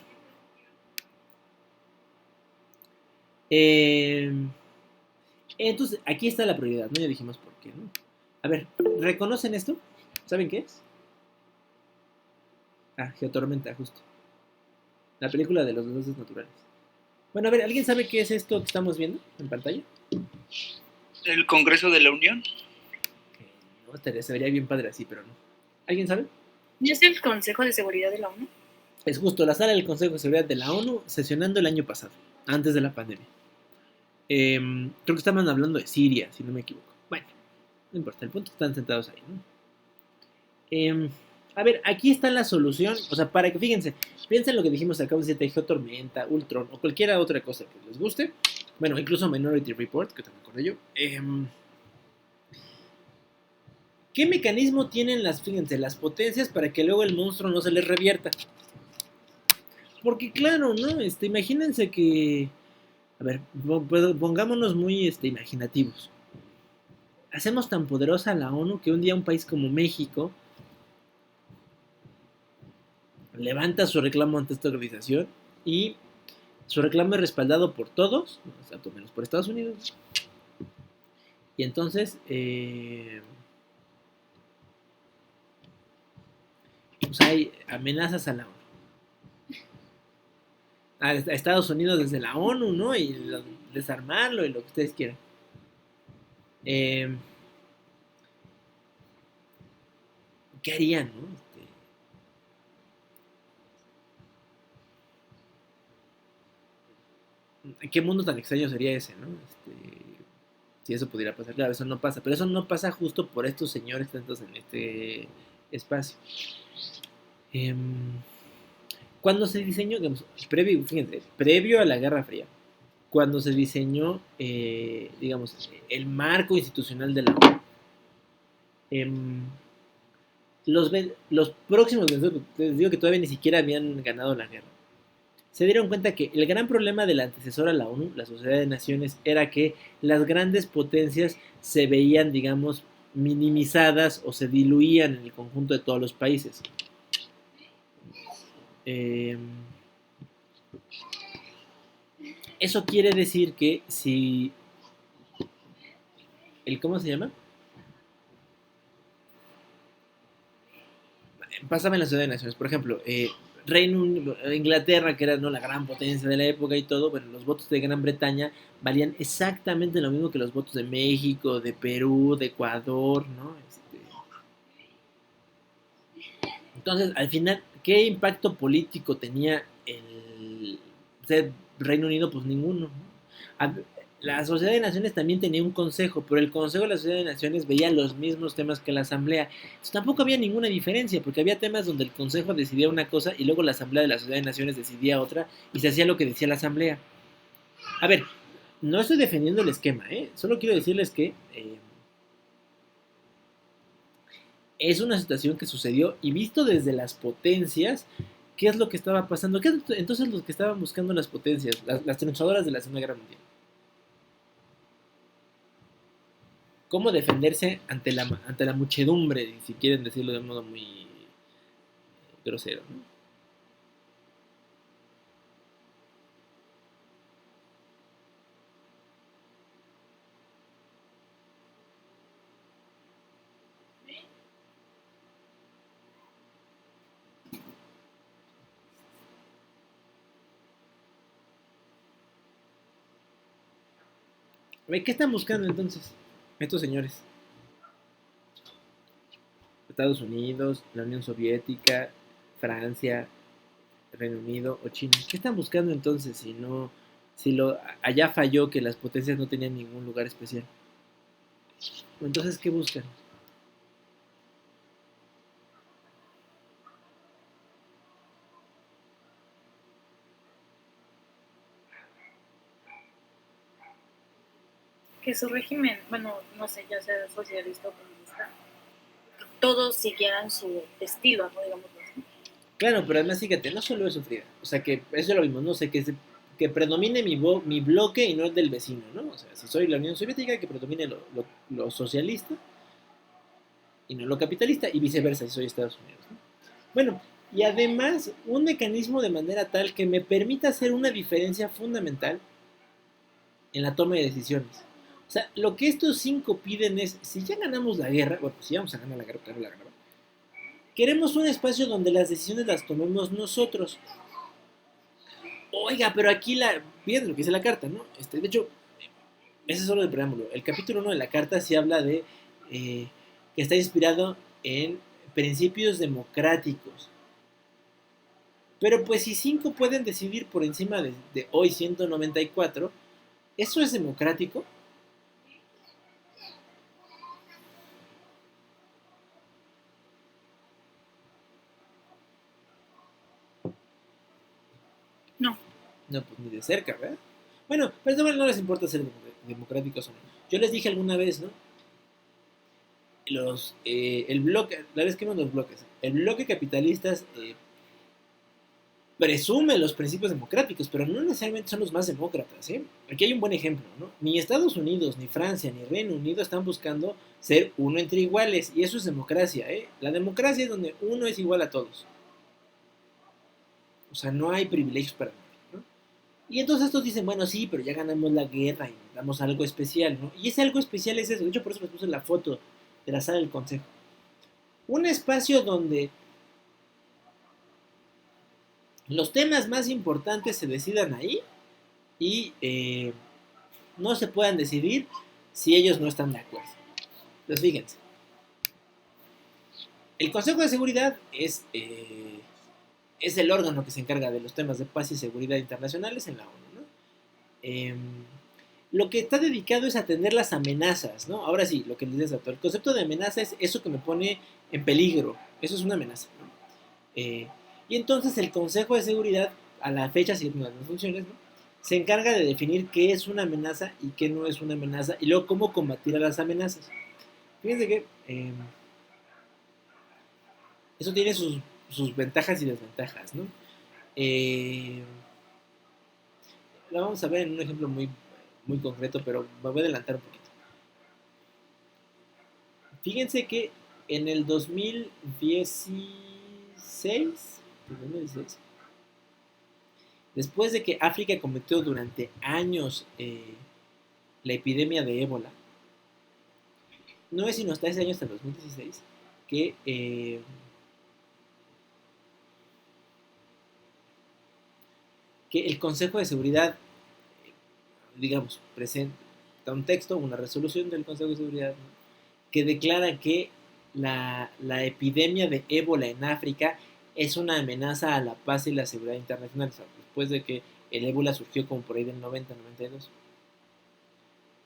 Entonces, aquí está la prioridad, ¿no? Ya dijimos por qué, ¿no? A ver, ¿reconocen esto? ¿Saben qué es? Geotormenta, justo. La película de los desastres naturales. Bueno, a ver, ¿alguien sabe qué es esto que estamos viendo en pantalla? ¿El Congreso de la Unión? No, se vería bien padre así, pero no. ¿Alguien sabe? ¿No es el Consejo de Seguridad de la ONU? Es justo la sala del Consejo de Seguridad de la ONU sesionando el año pasado, antes de la pandemia. Creo que estaban hablando de Siria, si no me equivoco. Bueno, no importa, el punto es que están sentados ahí, ¿no? A ver, aquí está la solución, o sea, para que, fíjense, piensen lo que dijimos acá, de Geotormenta, Ultron, o cualquier otra cosa que les guste, bueno, incluso Minority Report, que también acordé yo. ¿Qué mecanismo tienen fíjense, las potencias para que luego el monstruo no se les revierta? Porque claro, ¿no? Imagínense que, a ver, pongámonos muy imaginativos. Hacemos tan poderosa la ONU que un día un país como México levanta su reclamo ante esta organización y su reclamo es respaldado por todos, o sea, menos por Estados Unidos. Y entonces, pues hay amenazas a la ONU. A Estados Unidos desde la ONU, ¿no? Y desarmarlo y lo que ustedes quieran. ¿Qué harían, no? ¿Qué mundo tan extraño sería ese, no? Si eso pudiera pasar. Claro, eso no pasa. Pero eso no pasa justo por estos señores tantos en este espacio. Cuando se diseñó, digamos, previo a la Guerra Fría, cuando se diseñó, digamos, el marco institucional de la ONU, los próximos vencedores, les digo que todavía ni siquiera habían ganado la guerra, se dieron cuenta que el gran problema de la antecesora a la ONU, la Sociedad de Naciones, era que las grandes potencias se veían, digamos, minimizadas o se diluían en el conjunto de todos los países. Eso quiere decir que si ¿cómo se llama? Pasaba en la Sociedad de Naciones, por ejemplo, Inglaterra, que era, ¿no?, la gran potencia de la época y todo, bueno, los votos de Gran Bretaña valían exactamente lo mismo que los votos de México, de Perú, de Ecuador, ¿no? Entonces, al final, ¿qué impacto político tenía el Reino Unido? Pues ninguno. La Sociedad de Naciones también tenía un consejo, pero el Consejo de la Sociedad de Naciones veía los mismos temas que la Asamblea. Entonces, tampoco había ninguna diferencia, porque había temas donde el Consejo decidía una cosa y luego la Asamblea de la Sociedad de Naciones decidía otra y se hacía lo que decía la Asamblea. A ver, No estoy defendiendo el esquema, solo quiero decirles que es una situación que sucedió y visto desde las potencias, ¿qué es lo que estaba pasando? ¿Qué es entonces lo que estaban buscando las potencias, las triunfadoras de la Segunda Guerra Mundial? ¿Cómo defenderse ante la muchedumbre, si quieren decirlo de un modo muy grosero, ¿no? ¿Qué están buscando entonces estos señores? Estados Unidos, la Unión Soviética, Francia, Reino Unido o China. ¿Qué están buscando entonces si no, si lo allá falló que las potencias no tenían ningún lugar especial? Entonces, ¿qué buscan? Que su régimen, bueno, no sé, ya sea socialista o comunista, todos siguieran su estilo, ¿no? Digamos así. Claro, pero además fíjate, no solo eso, Frida. O sea, que eso es lo mismo, no sé, que predomine mi bloque y no el del vecino, ¿no? O sea, si soy la Unión Soviética, que predomine lo socialista y no lo capitalista, y viceversa, si soy Estados Unidos, ¿no? Bueno, y además un mecanismo de manera tal que me permita hacer una diferencia fundamental en la toma de decisiones. O sea, lo que estos cinco piden es, si ya ganamos la guerra, bueno, pues si vamos a ganar la guerra, claro, la ganamos. Queremos un espacio donde las decisiones las tomemos nosotros. Oiga, pero aquí fíjense lo que dice la carta, ¿no? De hecho, ese es solo el preámbulo. El capítulo 1 de la carta sí habla de que está inspirado en principios democráticos. Pero pues si cinco pueden decidir por encima de hoy 194, ¿eso es democrático? No. No, pues ni de cerca, ¿verdad? Bueno, pero no les importa ser democráticos o no. Yo les dije alguna vez, ¿no? El bloque, la vez que vemos los bloques, el bloque capitalistas presume los principios democráticos, pero no necesariamente son los más demócratas, ¿eh? Aquí hay un buen ejemplo, ¿no? Ni Estados Unidos, ni Francia, ni Reino Unido están buscando ser uno entre iguales, y eso es democracia, ¿eh? La democracia es donde uno es igual a todos. O sea, no hay privilegios para nadie, ¿no? Y entonces estos dicen, bueno, sí, pero ya ganamos la guerra y damos algo especial, ¿no? Y ese algo especial es eso. De hecho, por eso les puse la foto de la sala del consejo. Un espacio donde los temas más importantes se decidan ahí y no se puedan decidir si ellos no están de acuerdo. Entonces, fíjense. El Consejo de Seguridad es el órgano que se encarga de los temas de paz y seguridad internacionales en la ONU, ¿no? Lo que está dedicado es atender las amenazas, ¿no? Ahora sí, lo que les decía, el concepto de amenaza es eso que me pone en peligro, eso es una amenaza, ¿no? Y entonces el Consejo de Seguridad, a la fecha, siguiendo las funciones, ¿no? Se encarga de definir qué es una amenaza y qué no es una amenaza, y luego cómo combatir a las amenazas. Fíjense que eso tiene sus ventajas y desventajas, ¿no? La vamos a ver en un ejemplo muy, muy concreto, pero me voy a adelantar un poquito. Fíjense que en el 2016, después de que África cometió durante años la epidemia de ébola, no es sino hasta ese año, hasta el 2016, que el Consejo de Seguridad, digamos, presenta un texto, una resolución del Consejo de Seguridad, ¿no? Que declara que la epidemia de ébola en África es una amenaza a la paz y la seguridad internacional, o sea, después de que el ébola surgió como por ahí del 90-92.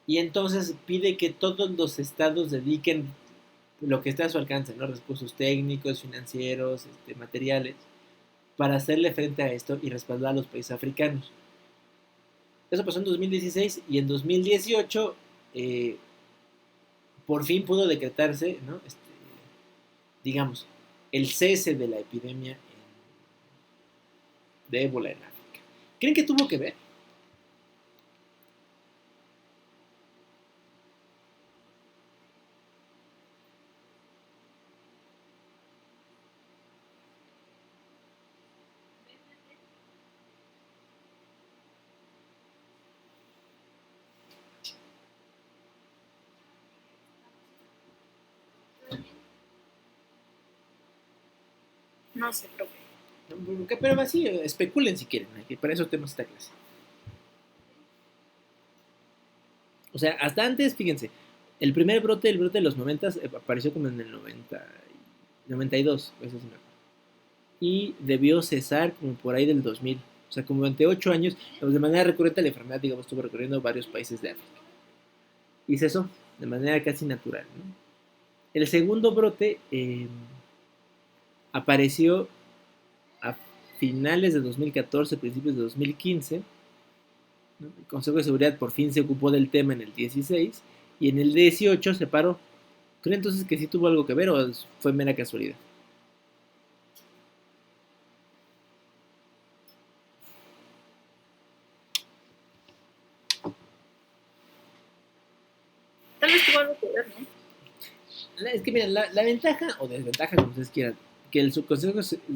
Y entonces pide que todos los estados dediquen lo que está a su alcance, ¿no? Recursos técnicos, financieros, materiales, para hacerle frente a esto y respaldar a los países africanos. Eso pasó en 2016 y en 2018 por fin pudo decretarse, ¿no? Digamos, el cese de la epidemia de ébola en África. ¿Creen que tuvo que ver? No sé, profe. Pero así, especulen si quieren, que para eso tenemos esta clase. O sea, hasta antes, fíjense, el primer brote, el brote de los 90 apareció como en el 92, eso sí me acuerdo. Y debió cesar como por ahí del 2000. O sea, como durante 8 años, de manera recurrente la enfermedad, digamos, estuvo recorriendo varios países de África. Y cesó de manera casi natural, ¿no? El segundo brote apareció a finales de 2014, principios de 2015, ¿no? El Consejo de Seguridad por fin se ocupó del tema en el 16 y en el 18 se paró. ¿Creen entonces que sí tuvo algo que ver o fue mera casualidad? Tal vez tuvo algo que ver, ¿no? Es que miren, la ventaja o desventaja, como ustedes quieran, que el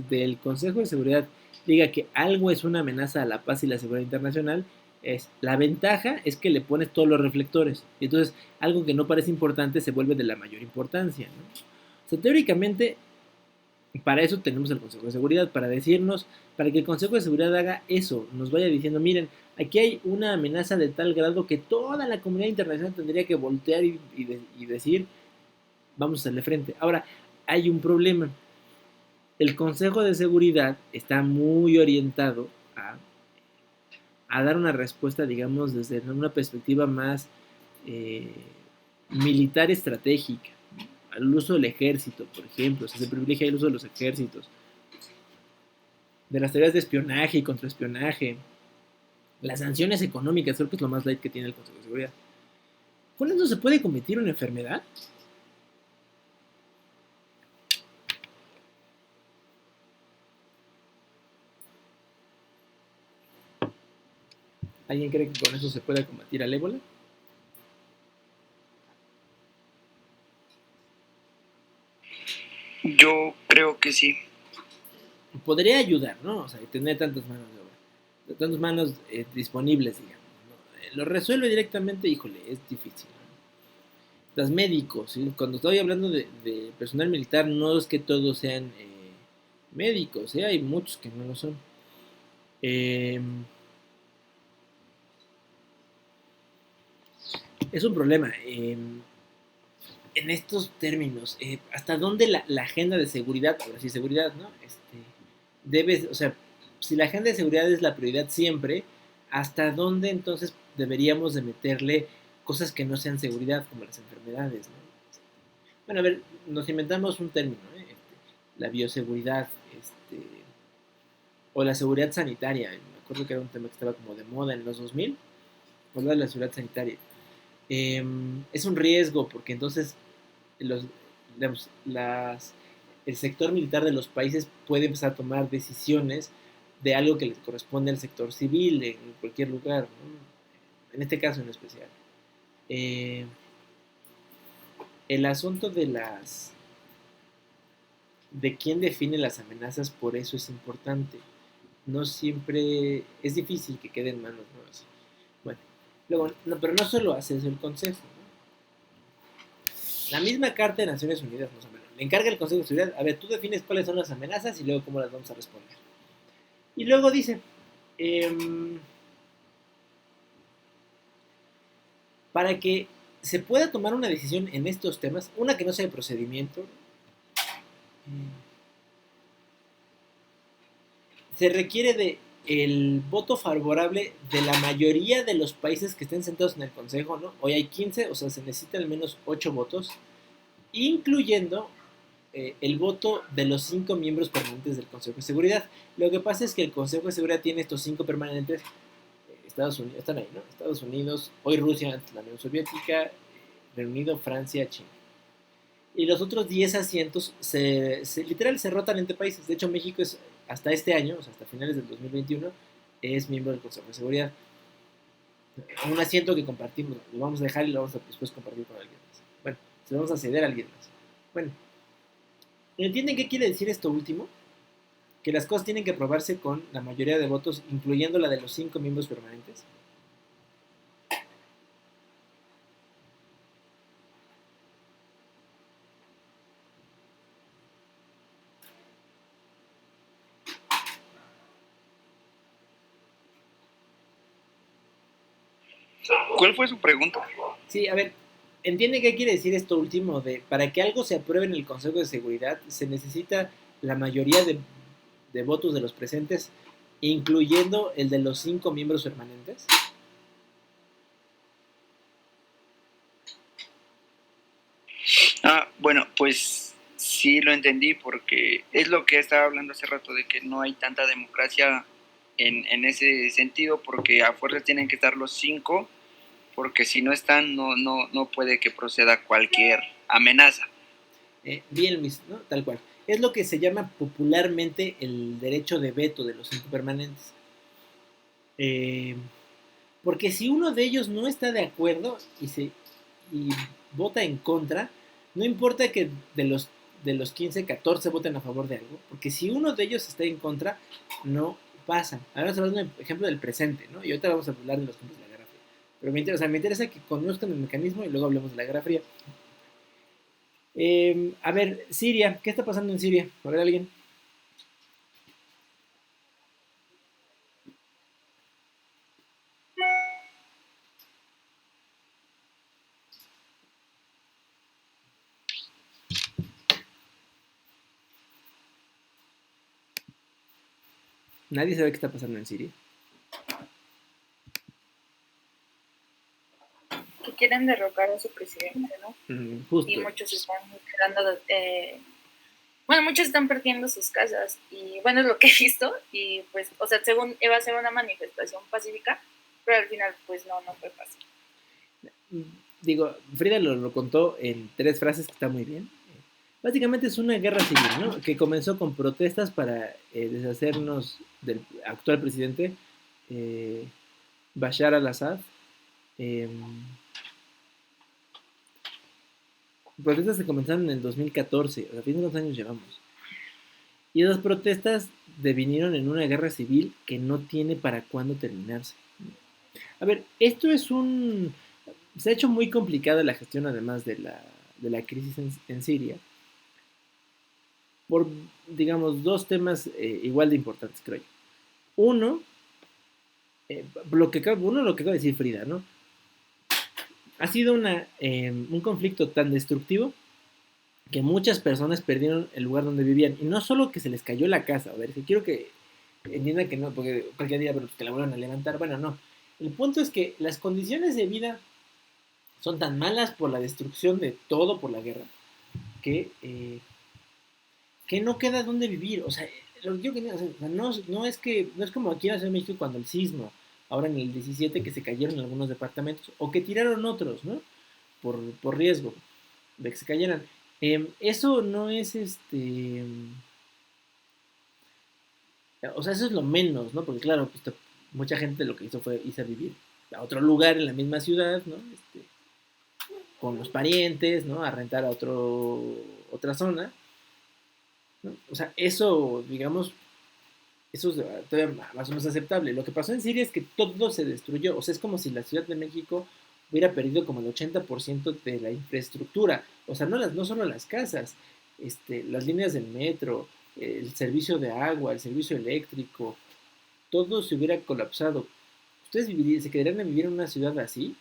del Consejo de Seguridad diga que algo es una amenaza a la paz y la seguridad internacional, la ventaja es que le pones todos los reflectores. Y entonces, algo que no parece importante se vuelve de la mayor importancia, ¿no? O sea, teóricamente, para eso tenemos el Consejo de Seguridad, para decirnos, para que el Consejo de Seguridad haga eso, nos vaya diciendo, miren, aquí hay una amenaza de tal grado que toda la comunidad internacional tendría que voltear y decir, vamos a hacerle frente. Ahora, hay un problema. El Consejo de Seguridad está muy orientado a dar una respuesta, digamos, desde una perspectiva más militar estratégica, al uso del ejército, por ejemplo. O sea, se privilegia el uso de los ejércitos, de las tareas de espionaje y contraespionaje, las sanciones económicas, creo que es lo más light que tiene el Consejo de Seguridad. ¿Con eso se puede combatir una enfermedad? ¿Alguien cree que con eso se puede combatir al ébola? Yo creo que sí. Podría ayudar, ¿no? O sea, tener tantas manos de obra, tantas manos disponibles, digamos, ¿no? Lo resuelve directamente, híjole, es difícil, ¿no? Los médicos, ¿sí? Cuando estoy hablando de personal militar, no es que todos sean médicos, ¿sí? Hay muchos que no lo son. Es un problema. En estos términos, ¿hasta dónde la agenda de seguridad, ahora sí seguridad, ¿no? O sea, si la agenda de seguridad es la prioridad siempre, ¿hasta dónde entonces deberíamos de meterle cosas que no sean seguridad, como las enfermedades, ¿no? Bueno, a ver, nos inventamos un término, la bioseguridad, o la seguridad sanitaria. Me acuerdo que era un tema que estaba como de moda en los 2000, hablar de la seguridad sanitaria. Es un riesgo porque entonces digamos, el sector militar de los países puede empezar a tomar decisiones de algo que les corresponde al sector civil en cualquier lugar, ¿no? En este caso en especial. El asunto de quién define las amenazas, por eso es importante. No siempre es difícil que quede en manos, ¿no? Bueno, luego, no, pero no solo hace eso el Consejo, ¿no? La misma Carta de Naciones Unidas, más o menos, le encarga al Consejo de Seguridad, a ver, tú defines cuáles son las amenazas y luego cómo las vamos a responder. Y luego dice, para que se pueda tomar una decisión en estos temas, una que no sea de procedimiento, se requiere de el voto favorable de la mayoría de los países que estén sentados en el Consejo, ¿no? Hoy hay 15, o sea, se necesitan al menos 8 votos, incluyendo el voto de los 5 miembros permanentes del Consejo de Seguridad. Lo que pasa es que el Consejo de Seguridad tiene estos 5 permanentes, Estados Unidos, están ahí, ¿no? Estados Unidos, hoy Rusia, antes la Unión Soviética, Reino Unido, Francia, China. Y los otros 10 asientos literal se rotan entre países. De hecho, México es, hasta este año, o sea, hasta finales del 2021, es miembro del Consejo de Seguridad. Un asiento que compartimos, lo vamos a dejar y lo vamos a después compartir con alguien más. Bueno, se lo vamos a ceder a alguien más. Bueno, ¿entienden qué quiere decir esto último? Que las cosas tienen que aprobarse con la mayoría de votos, incluyendo la de los 5 miembros permanentes. ¿Cuál fue su pregunta? Sí, a ver, ¿entiende qué quiere decir esto último? Para que algo se apruebe en el Consejo de Seguridad, se necesita la mayoría de votos de los presentes, incluyendo el de los 5 miembros permanentes. Bueno, pues sí lo entendí, porque es lo que estaba hablando hace rato, de que no hay tanta democracia en ese sentido, porque a fuerzas tienen que estar los 5, porque si no están, no puede que proceda cualquier amenaza. Bien, Luis, ¿no? Tal cual. Es lo que se llama popularmente el derecho de veto de los 5 permanentes. Porque si uno de ellos no está de acuerdo y vota en contra, no importa que de los 15, 14 voten a favor de algo, porque si uno de ellos está en contra, no pasa. Ahora vamos a hablar de un ejemplo del presente, ¿no? Y ahorita vamos a hablar de los ejemplos de la Guerra Fría. Pero me interesa que conozcan el mecanismo y luego hablemos de la Guerra Fría. A ver, Siria, ¿qué está pasando en Siria? A ver, alguien. Nadie sabe qué está pasando en Siria. Que quieren derrocar a su presidente, ¿no? Justo. Y muchos están quedando, bueno, muchos están perdiendo sus casas y bueno, es lo que he visto y pues, o sea, según iba a ser una manifestación pacífica, pero al final pues no fue fácil. Digo, Frida lo contó en 3 frases que está muy bien. Básicamente es una guerra civil, ¿no? Que comenzó con protestas para deshacernos del actual presidente Bashar al-Assad. Protestas que comenzaron en el 2014, a fin de los años llevamos. Y esas protestas devinieron en una guerra civil que no tiene para cuándo terminarse. A ver, esto es se ha hecho muy complicada la gestión, además de la crisis en Siria, por, digamos, 2 temas igual de importantes, creo yo. Uno, lo que acaba de decir Frida, ¿no? Ha sido un conflicto tan destructivo que muchas personas perdieron el lugar donde vivían. Y no solo que se les cayó la casa, a ver, que quiero que entiendan que no, porque cualquier día que la vuelvan a levantar, bueno, no. El punto es que las condiciones de vida son tan malas por la destrucción de todo por la guerra que no queda donde vivir. O sea, lo que quiero que no es como aquí en México cuando el sismo, ahora en el 17, que se cayeron algunos departamentos o que tiraron otros, ¿no? Por riesgo de que se cayeran. Eso no es o sea, eso es lo menos, ¿no? Porque claro, pues, mucha gente lo que hizo fue irse a vivir a otro lugar en la misma ciudad, ¿no? Con los parientes, ¿no? A rentar a otra zona, ¿no? O sea, eso, digamos, eso es todavía más o menos aceptable. Lo que pasó en Siria es que todo se destruyó. O sea, es como si la Ciudad de México hubiera perdido como el 80% de la infraestructura. O sea, no solo las casas, las líneas del metro, el servicio de agua, el servicio eléctrico, todo se hubiera colapsado. ¿Ustedes se quedarían a vivir en una ciudad así?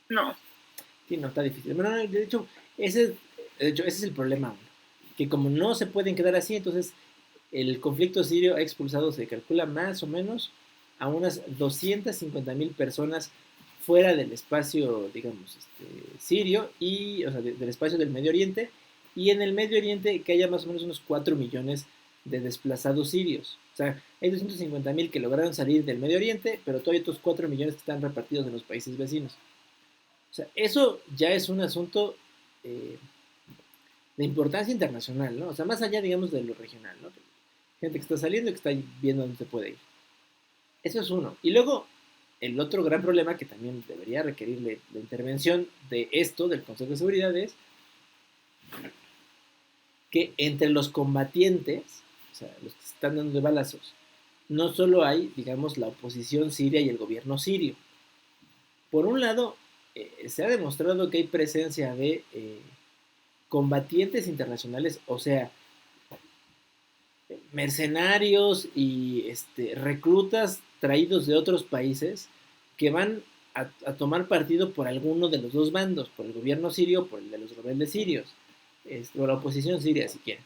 No. Sí, no, está difícil. Bueno, de hecho, ese es el problema. Que como no se pueden quedar así, entonces el conflicto sirio ha expulsado, se calcula más o menos, a unas 250,000 personas fuera del espacio, digamos, sirio, y, o sea, del espacio del Medio Oriente, y en el Medio Oriente que haya más o menos unos 4 millones de desplazados sirios. O sea, hay 250.000 que lograron salir del Medio Oriente, pero todavía hay otros 4 millones que están repartidos en los países vecinos. O sea, eso ya es un asunto eh, de importancia internacional, ¿no? O sea, más allá, digamos, de lo regional, ¿no? Gente que está saliendo y que está viendo dónde se puede ir. Eso es uno. Y luego, el otro gran problema que también debería requerir la intervención de esto, del Consejo de Seguridad, es que entre los combatientes, o sea, los que se están dando de balazos, no solo hay, digamos, la oposición siria y el gobierno sirio. Por un lado, se ha demostrado que hay presencia de combatientes internacionales, o sea, mercenarios y reclutas traídos de otros países que van a tomar partido por alguno de los dos bandos, por el gobierno sirio o por el de los rebeldes sirios, o la oposición siria si quieren.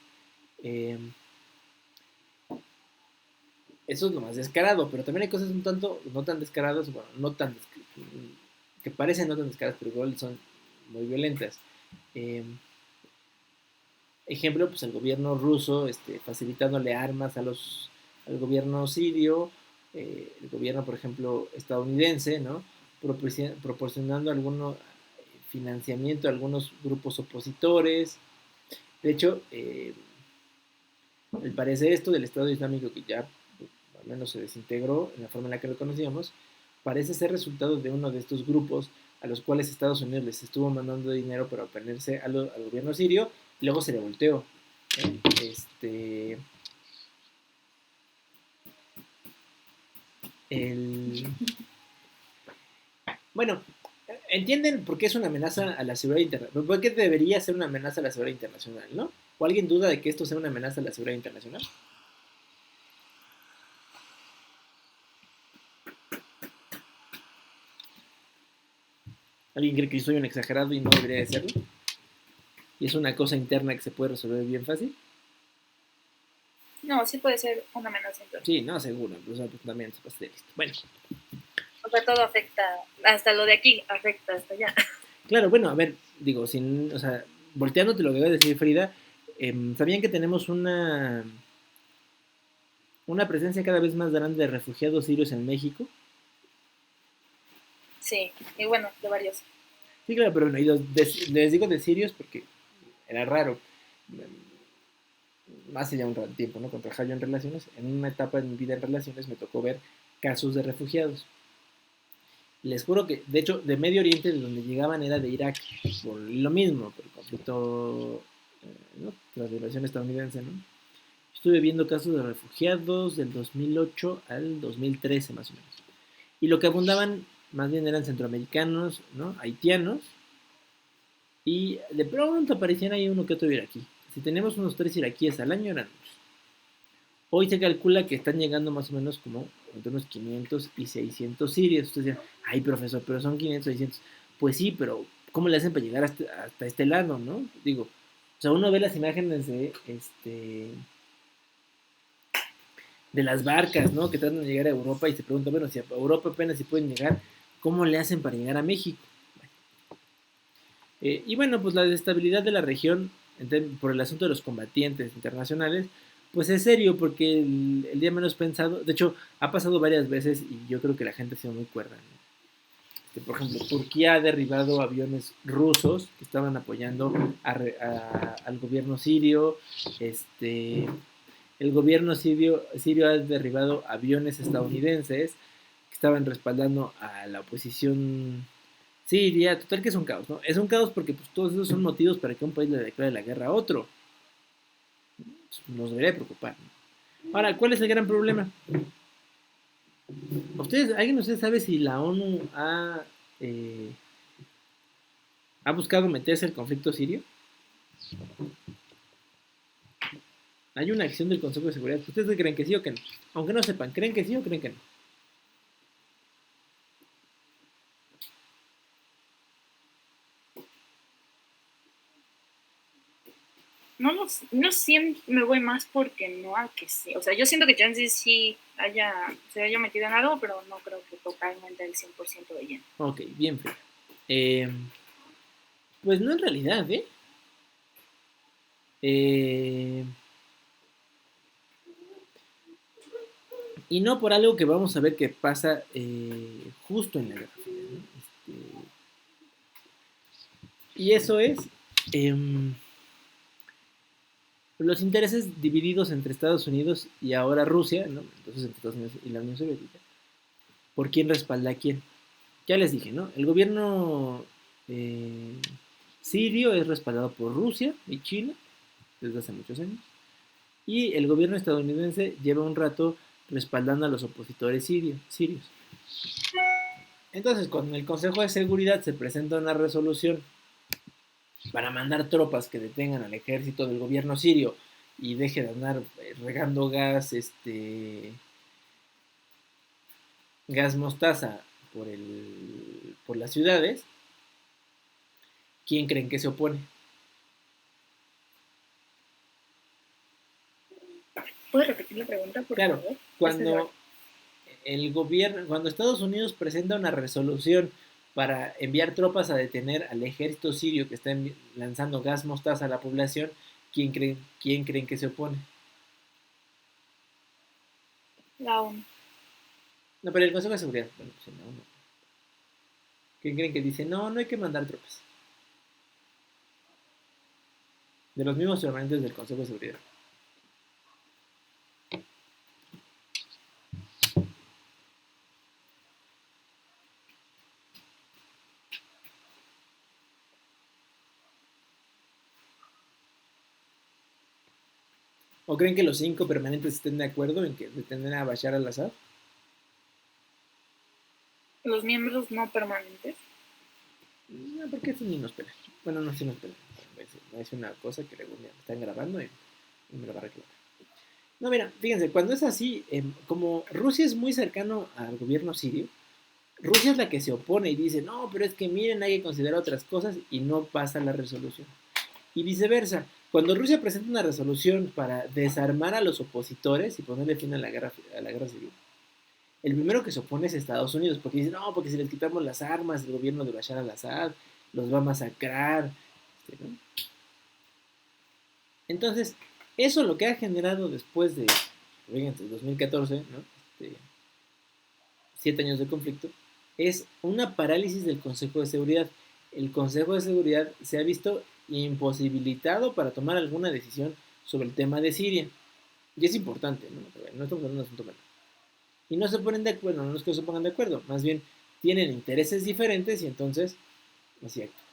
Eh, Eso es lo más descarado, pero también hay cosas un tanto no tan descaradas, bueno, no tan que parecen no tan descaradas, pero igual son muy violentas. Eh, Ejemplo, pues el gobierno ruso facilitándole armas al gobierno sirio, el gobierno, por ejemplo, estadounidense, ¿no? Proporcionando algún financiamiento a algunos grupos opositores. De hecho, al parecer esto del Estado Islámico, que ya al menos se desintegró en la forma en la que lo conocíamos, parece ser resultado de uno de estos grupos a los cuales Estados Unidos les estuvo mandando dinero para oponerse al gobierno sirio, y luego se le volteó. El... Bueno, ¿entienden por qué es una amenaza a la seguridad internacional? ¿Por qué debería ser una amenaza a la seguridad internacional, no? ¿O alguien duda de que esto sea una amenaza a la seguridad internacional? ¿Alguien cree que yo soy un exagerado y no debería de serlo? ¿Y es una cosa interna que se puede resolver bien fácil? No, sí puede ser una amenaza interna. Sí, no, seguro. Pues también se pasa de listo. Bueno. O sea, todo afecta, hasta lo de aquí afecta hasta allá. Claro, bueno, a ver, digo, o sea, volteándote lo que voy a decir, Frida, ¿sabían que tenemos una presencia cada vez más grande de refugiados sirios en México? Sí, y bueno, de varios. Sí, claro, pero bueno, les digo de sirios porque era raro. Hace ya un tiempo, ¿no? Con trabajar yo en relaciones, en una etapa de mi vida en relaciones me tocó ver casos de refugiados. Les juro que, de hecho, de Medio Oriente, de donde llegaban era de Irak, por lo mismo, por el conflicto, ¿no? La relación estadounidense, ¿no? Estuve viendo casos de refugiados del 2008 al 2013 más o menos. Y lo que abundaban más bien eran centroamericanos, ¿no? Haitianos. Y de pronto aparecían ahí uno que otro iraquí. Si tenemos unos 3 iraquíes al año eran muchos. Hoy se calcula que están llegando más o menos como entre unos 500 y 600 sirios. Ustedes dirán, ay profesor, pero son 500, 600. Pues sí, pero ¿cómo le hacen para llegar hasta este lado, no? Digo, o sea, uno ve las imágenes de las barcas, ¿no? Que tratan de llegar a Europa y se pregunta, bueno, si a Europa apenas si pueden llegar, ¿cómo le hacen para llegar a México? Y bueno, pues la desestabilidad de la región por el asunto de los combatientes internacionales, pues es serio porque el día menos pensado, de hecho, ha pasado varias veces y yo creo que la gente ha sido muy cuerda, ¿no? Por ejemplo, Turquía ha derribado aviones rusos que estaban apoyando al gobierno sirio. El gobierno sirio ha derribado aviones estadounidenses que estaban respaldando a la oposición siria. Total que es un caos, ¿no? Es un caos porque pues, todos esos son motivos para que un país le declare la guerra a otro. Nos debería preocupar, ¿no? Ahora, ¿cuál es el gran problema? ¿Alguien de ustedes sabe si la ONU ha buscado meterse al conflicto sirio? Hay una acción del Consejo de Seguridad. ¿Ustedes creen que sí o que no? Aunque no sepan, ¿creen que sí o creen que no? no siempre me voy más porque no a que sí. O sea, yo siento que Chance sí se haya metido en algo, pero no creo que totalmente al 100% de lleno. Ok, bien, Frida. Pues no en realidad, ¿eh? Y no por algo que vamos a ver que pasa justo en la Guerra Fría, ¿no? Y eso es los intereses divididos entre Estados Unidos y ahora Rusia, ¿no? Entonces entre Estados Unidos y la Unión Soviética, por quién respalda a quién. Ya les dije, ¿no? El gobierno sirio es respaldado por Rusia y China desde hace muchos años. Y el gobierno estadounidense lleva un rato respaldando a los opositores sirios. Entonces, cuando en el Consejo de Seguridad se presenta una resolución para mandar tropas que detengan al ejército del gobierno sirio y deje de andar regando gas mostaza por las ciudades, ¿quién creen que se opone? ¿Puedes repetir la pregunta, por Claro, favor? cuando cuando Estados Unidos presenta una resolución para enviar tropas a detener al ejército sirio que está lanzando gas mostaza a la población, ¿quién creen que se opone? La ONU. No, pero el Consejo de Seguridad. Bueno, pues no, no. ¿Quién creen que dice, no, no hay que mandar tropas? De los mismos permanentes del Consejo de Seguridad. ¿O creen que los 5 permanentes estén de acuerdo en que detener a Bashar al-Assad? Los miembros no permanentes. No, porque estos ni nos pelan. Bueno, no, sí nos pelan. Es una cosa que luego me están grabando y me lo va a reclamar. No, mira, fíjense, cuando es así, como Rusia es muy cercano al gobierno sirio, Rusia es la que se opone y dice, no, pero es que miren, hay que considerar otras cosas y no pasa la resolución. Y viceversa, cuando Rusia presenta una resolución para desarmar a los opositores y ponerle fin a la guerra civil, el primero que se opone es Estados Unidos, porque dice, no, porque si les quitamos las armas, el gobierno de Bashar al-Assad los va a masacrar. ¿No? Entonces, eso lo que ha generado después de, fíjense, 2014, ¿no? 7 años de conflicto, es una parálisis del Consejo de Seguridad. El Consejo de Seguridad se ha visto imposibilitado para tomar alguna decisión sobre el tema de Siria. Y es importante, ¿no? No estamos hablando de un asunto menor. Y no se ponen de acuerdo, no es que se pongan de acuerdo, más bien tienen intereses diferentes y entonces así actúan.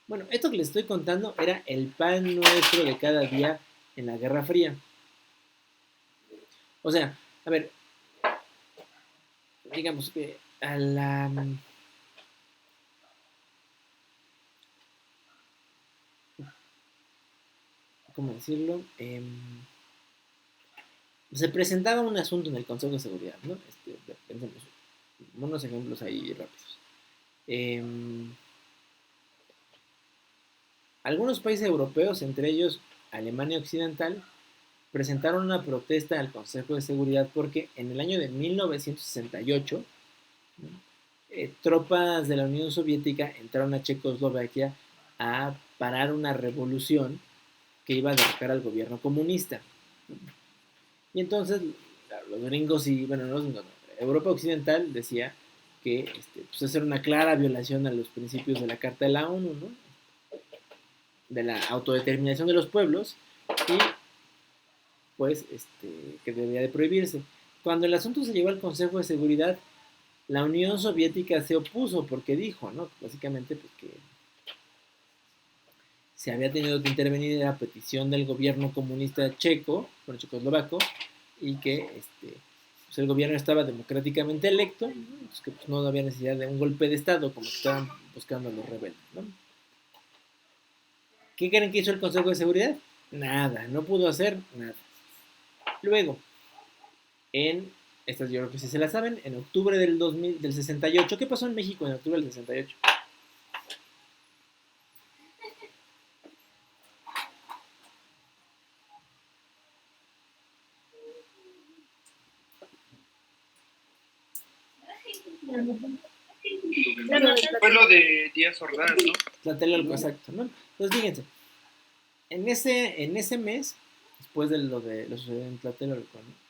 Bueno, esto que les estoy contando era el pan nuestro de cada día en la Guerra Fría. O sea, a ver, digamos que a la... ¿Cómo decirlo? Se presentaba un asunto en el Consejo de Seguridad, ¿no? Pensemos, unos ejemplos ahí rápidos. Algunos países europeos, entre ellos Alemania Occidental, presentaron una protesta al Consejo de Seguridad porque en el año de 1968 ¿no? Tropas de la Unión Soviética entraron a Checoslovaquia a parar una revolución que iba a derrocar al gobierno comunista. Y entonces los gringos y, bueno, no los gringos, Europa Occidental decía que pues eso era una clara violación a los principios de la Carta de la ONU, ¿no? De la autodeterminación de los pueblos y pues que debería de prohibirse. Cuando el asunto se llevó al Consejo de Seguridad, la Unión Soviética se opuso porque dijo, ¿no? Básicamente porque se había tenido que intervenir a petición del gobierno comunista checo, bueno, checoslovaco, y que pues el gobierno estaba democráticamente electo, ¿no? Entonces que pues, no había necesidad de un golpe de Estado como que estaban buscando los rebeldes, ¿no? ¿Qué creen que hizo el Consejo de Seguridad? Nada, no pudo hacer nada. Luego, estas yo creo que sí se las saben, en octubre del 68, ¿qué pasó en México en octubre del 68? Fue lo de Díaz Ordaz, ¿no? Tlatelolco, exacto, ¿no? Entonces, fíjense, en ese mes, después de lo sucedido en Tlatelolco, ¿no?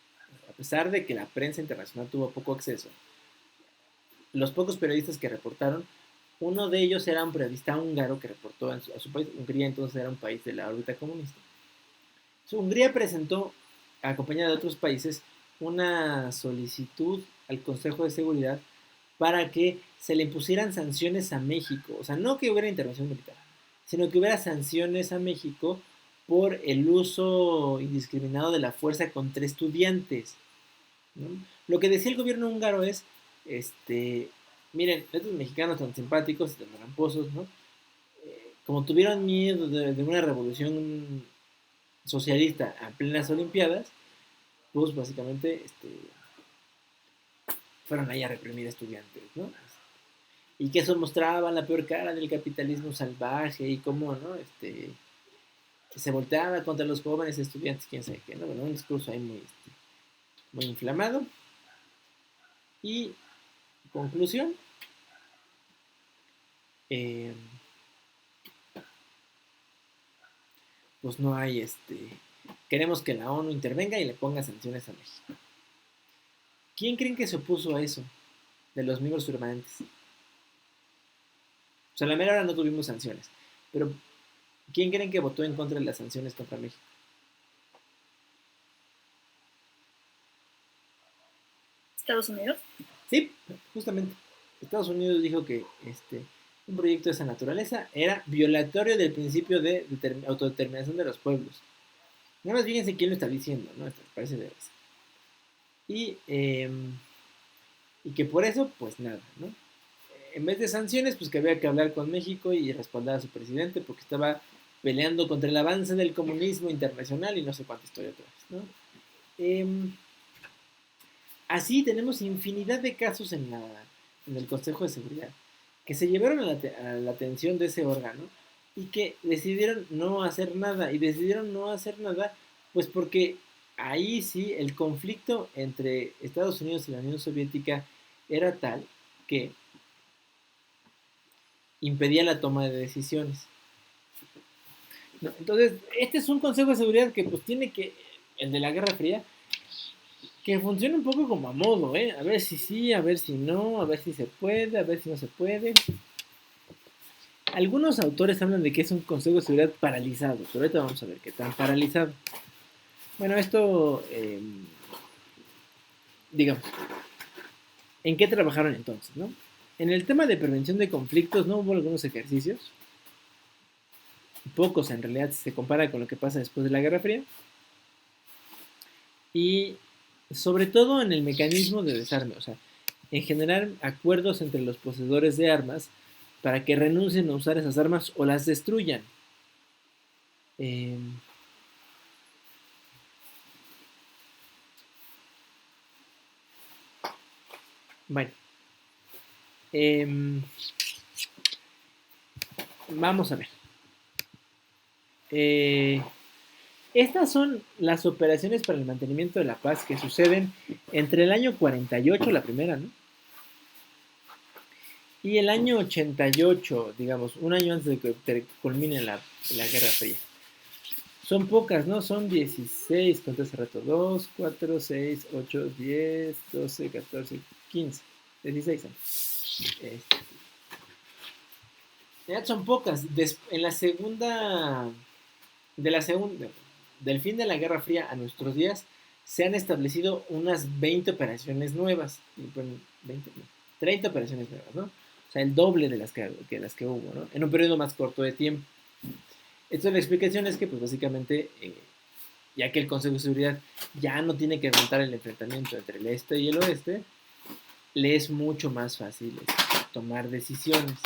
A pesar de que la prensa internacional tuvo poco acceso, los pocos periodistas que reportaron, uno de ellos era un periodista húngaro que reportó a su país. Hungría entonces era un país de la órbita comunista. Hungría presentó, acompañada de otros países, una solicitud al Consejo de Seguridad para que se le impusieran sanciones a México. O sea, no que hubiera intervención militar, sino que hubiera sanciones a México por el uso indiscriminado de la fuerza contra estudiantes, ¿no? Lo que decía el gobierno húngaro es, miren, estos mexicanos tan simpáticos, tan tramposos, ¿no? Como tuvieron miedo de una revolución socialista a plenas Olimpiadas, pues básicamente fueron ahí a reprimir estudiantes, ¿no? Y que eso mostraba la peor cara del capitalismo salvaje y cómo, ¿no? Que se volteaba contra los jóvenes estudiantes, quién sabe qué, ¿no? Bueno, un discurso ahí muy inflamado. Y conclusión, pues no hay queremos que la ONU intervenga y le ponga sanciones a México. ¿Quién creen que se opuso a eso de los miembros permanentes? O sea, a la mera hora no tuvimos sanciones, pero ¿quién creen que votó en contra de las sanciones contra México? ¿Estados Unidos? Sí, justamente. Estados Unidos dijo que un proyecto de esa naturaleza era violatorio del principio de autodeterminación de los pueblos. Nada más fíjense quién lo está diciendo, ¿no? Esto parece de veras. Y que por eso, pues nada, ¿no? En vez de sanciones, pues que había que hablar con México y respaldar a su presidente porque estaba peleando contra el avance del comunismo internacional y no sé cuánta historia otra vez, ¿no? Así tenemos infinidad de casos en el Consejo de Seguridad que se llevaron a la atención de ese órgano y que decidieron no hacer nada. Y decidieron no hacer nada pues porque ahí sí el conflicto entre Estados Unidos y la Unión Soviética era tal que impedía la toma de decisiones. ¿No? Entonces, este es un Consejo de Seguridad que pues tiene que, el de la Guerra Fría, que funciona un poco como a modo, ¿eh? A ver si sí, a ver si no, a ver si se puede, a ver si no se puede. Algunos autores hablan de que es un Consejo de Seguridad paralizado, pero ahorita vamos a ver qué tan paralizado. Bueno, esto, digamos, ¿en qué trabajaron entonces, no? En el tema de prevención de conflictos no hubo algunos ejercicios, pocos en realidad si se compara con lo que pasa después de la Guerra Fría, y sobre todo en el mecanismo de desarme, o sea, en generar acuerdos entre los poseedores de armas para que renuncien a usar esas armas o las destruyan. Bueno, vamos a ver. Estas son las operaciones para el mantenimiento de la paz que suceden entre el año 48, la primera, ¿no? Y el año 88, digamos, un año antes de que culmine la Guerra Fría. Son pocas, ¿no? Son 16, conté hace rato, 2, 4, 6, 8, 10, 12, 14, 15, 16 años. Ya son pocas. En la segunda, del fin de la Guerra Fría a nuestros días, se han establecido unas 20 operaciones nuevas. 30 operaciones nuevas, ¿no? O sea, el doble de las que hubo, ¿no? En un periodo más corto de tiempo. Entonces la explicación es que, pues básicamente, ya que el Consejo de Seguridad ya no tiene que aguantar el enfrentamiento entre el este y el oeste, le es mucho más fácil tomar decisiones.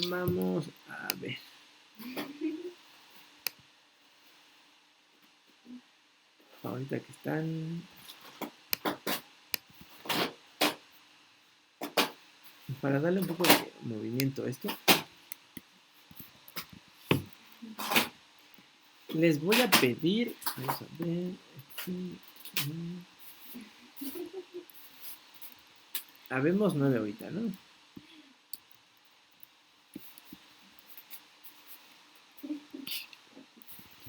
Vamos a ver. Ahorita que están... Para darle un poco de movimiento a esto, les voy a pedir, vamos a ver, Habemos 9 ahorita, ¿no?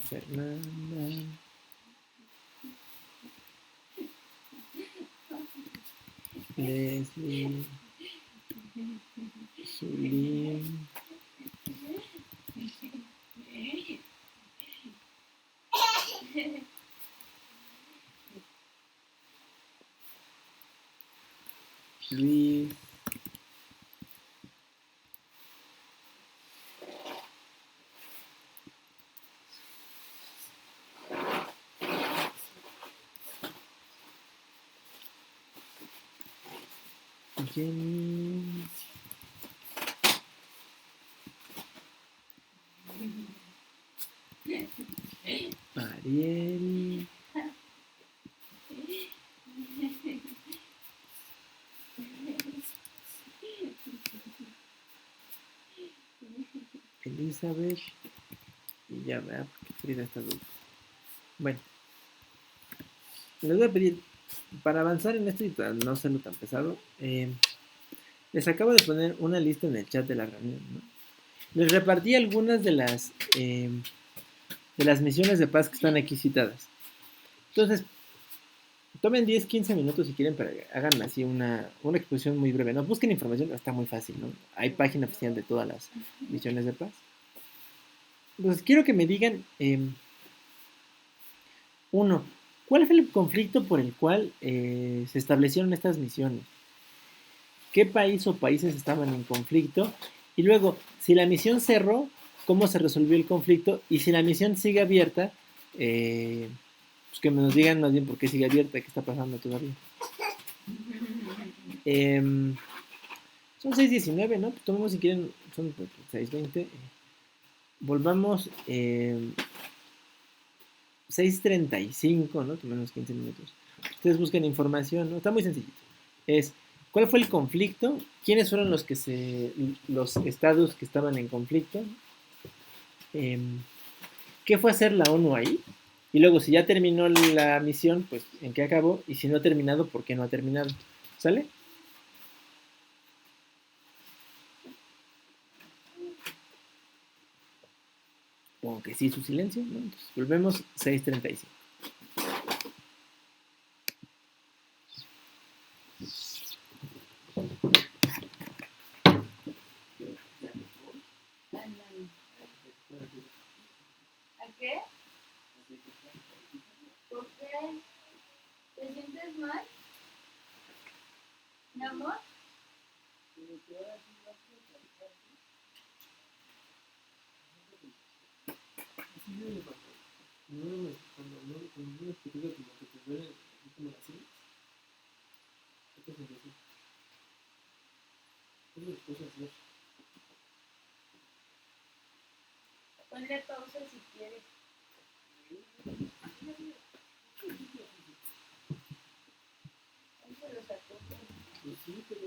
Fernanda. Leslie. Zulín. Luis. Jenny. Ariel. Elizabeth. Y ya vea, porque Frida está dulce. Bueno, les voy a pedir, para avanzar en esto y para no hacerlo tan pesado, les acabo de poner una lista en el chat de la reunión, ¿no? Les repartí algunas de las misiones de paz que están aquí citadas. Entonces, tomen 10, 15 minutos si quieren, para que hagan así una exposición muy breve, ¿no? Busquen información, está muy fácil, ¿no? Hay página oficial de todas las misiones de paz. Entonces, quiero que me digan, uno, ¿cuál fue el conflicto por el cual se establecieron estas misiones? ¿Qué país o países estaban en conflicto? Y luego, si la misión cerró, ¿cómo se resolvió el conflicto? Y si la misión sigue abierta, pues que nos digan más bien por qué sigue abierta, qué está pasando todavía. Son 6:19, ¿no? Pues tomemos si quieren, son 6:20. Volvamos 6:35, ¿no? Tomemos 15 minutos. Ustedes busquen información, ¿no? Está muy sencillito. ¿Cuál fue el conflicto? ¿Quiénes fueron los estados que estaban en conflicto? ¿Qué fue hacer la ONU ahí? Y luego, si ya terminó la misión, pues, ¿en qué acabó? Y si no ha terminado, ¿por qué no ha terminado? ¿Sale? Supongo que sí, su silencio, ¿no? Entonces, volvemos 6:35. ¿A qué? ¿Por qué? ¿Te sientes mal? ¿Mi amor? Ponle pausa si quieres. Él se lo sacó. Pues sí, pero...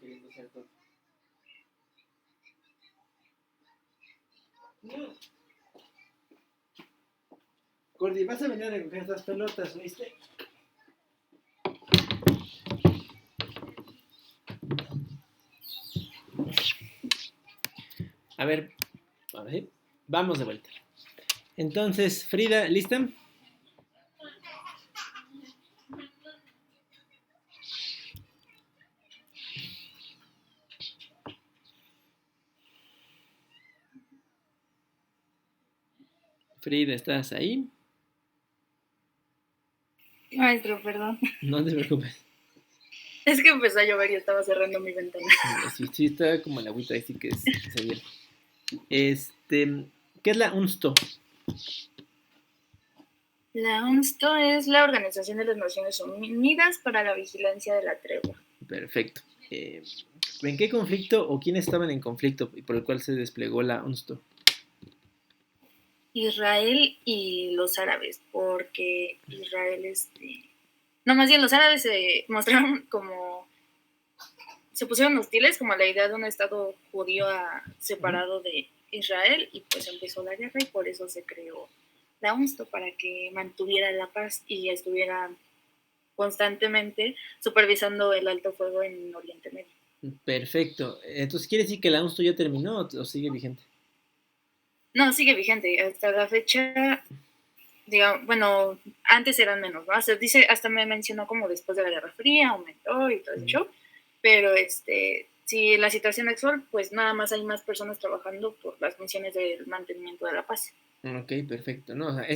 Queriendo ser todo. Gordy, vas a venir a recoger estas pelotas, ¿viste? A ver, ahora sí, vamos de vuelta. Entonces, Frida, ¿lista? Frida, ¿estás ahí? Maestro, perdón. No te preocupes. Es que empezó a llover y estaba cerrando mi ventana. Sí, está como el agüita, así que se viene. ¿Qué es la UNSTO? La UNSTO es la Organización de las Naciones Unidas para la Vigilancia de la Tregua. Perfecto. ¿En qué conflicto o quiénes estaban en conflicto y por el cual se desplegó la UNSTO? Israel y los árabes, porque Israel, no, más bien los árabes se mostraron como, se pusieron hostiles como a la idea de un estado judío separado de Israel y pues empezó la guerra y por eso se creó la UNSTO para que mantuviera la paz y estuviera constantemente supervisando el alto fuego en Oriente Medio. Perfecto. Entonces, ¿quiere decir que la UNSTO ya terminó o sigue vigente? No, sigue vigente. Hasta la fecha, digamos, bueno, antes eran menos, ¿no? Hasta me mencionó como después de la Guerra Fría, aumentó y todo eso, pero si la situación actual, pues nada más hay más personas trabajando por las misiones del mantenimiento de la paz. Ok, perfecto. No, o sea,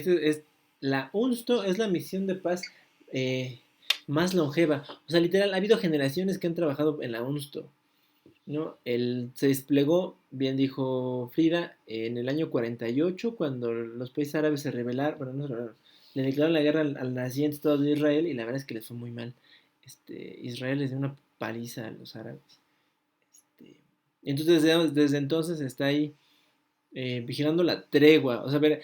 la UNSTO es la misión de paz más longeva. O sea, literal, ha habido generaciones que han trabajado en la UNSTO. ¿No? Se desplegó, bien dijo Frida, en el año 48, cuando los países árabes se rebelaron, bueno, no se rebelaron, le declararon la guerra al naciente Estado de Israel y la verdad es que les fue muy mal. Israel les dio una paliza a los árabes. Entonces, desde entonces está ahí vigilando la tregua. O sea, a ver,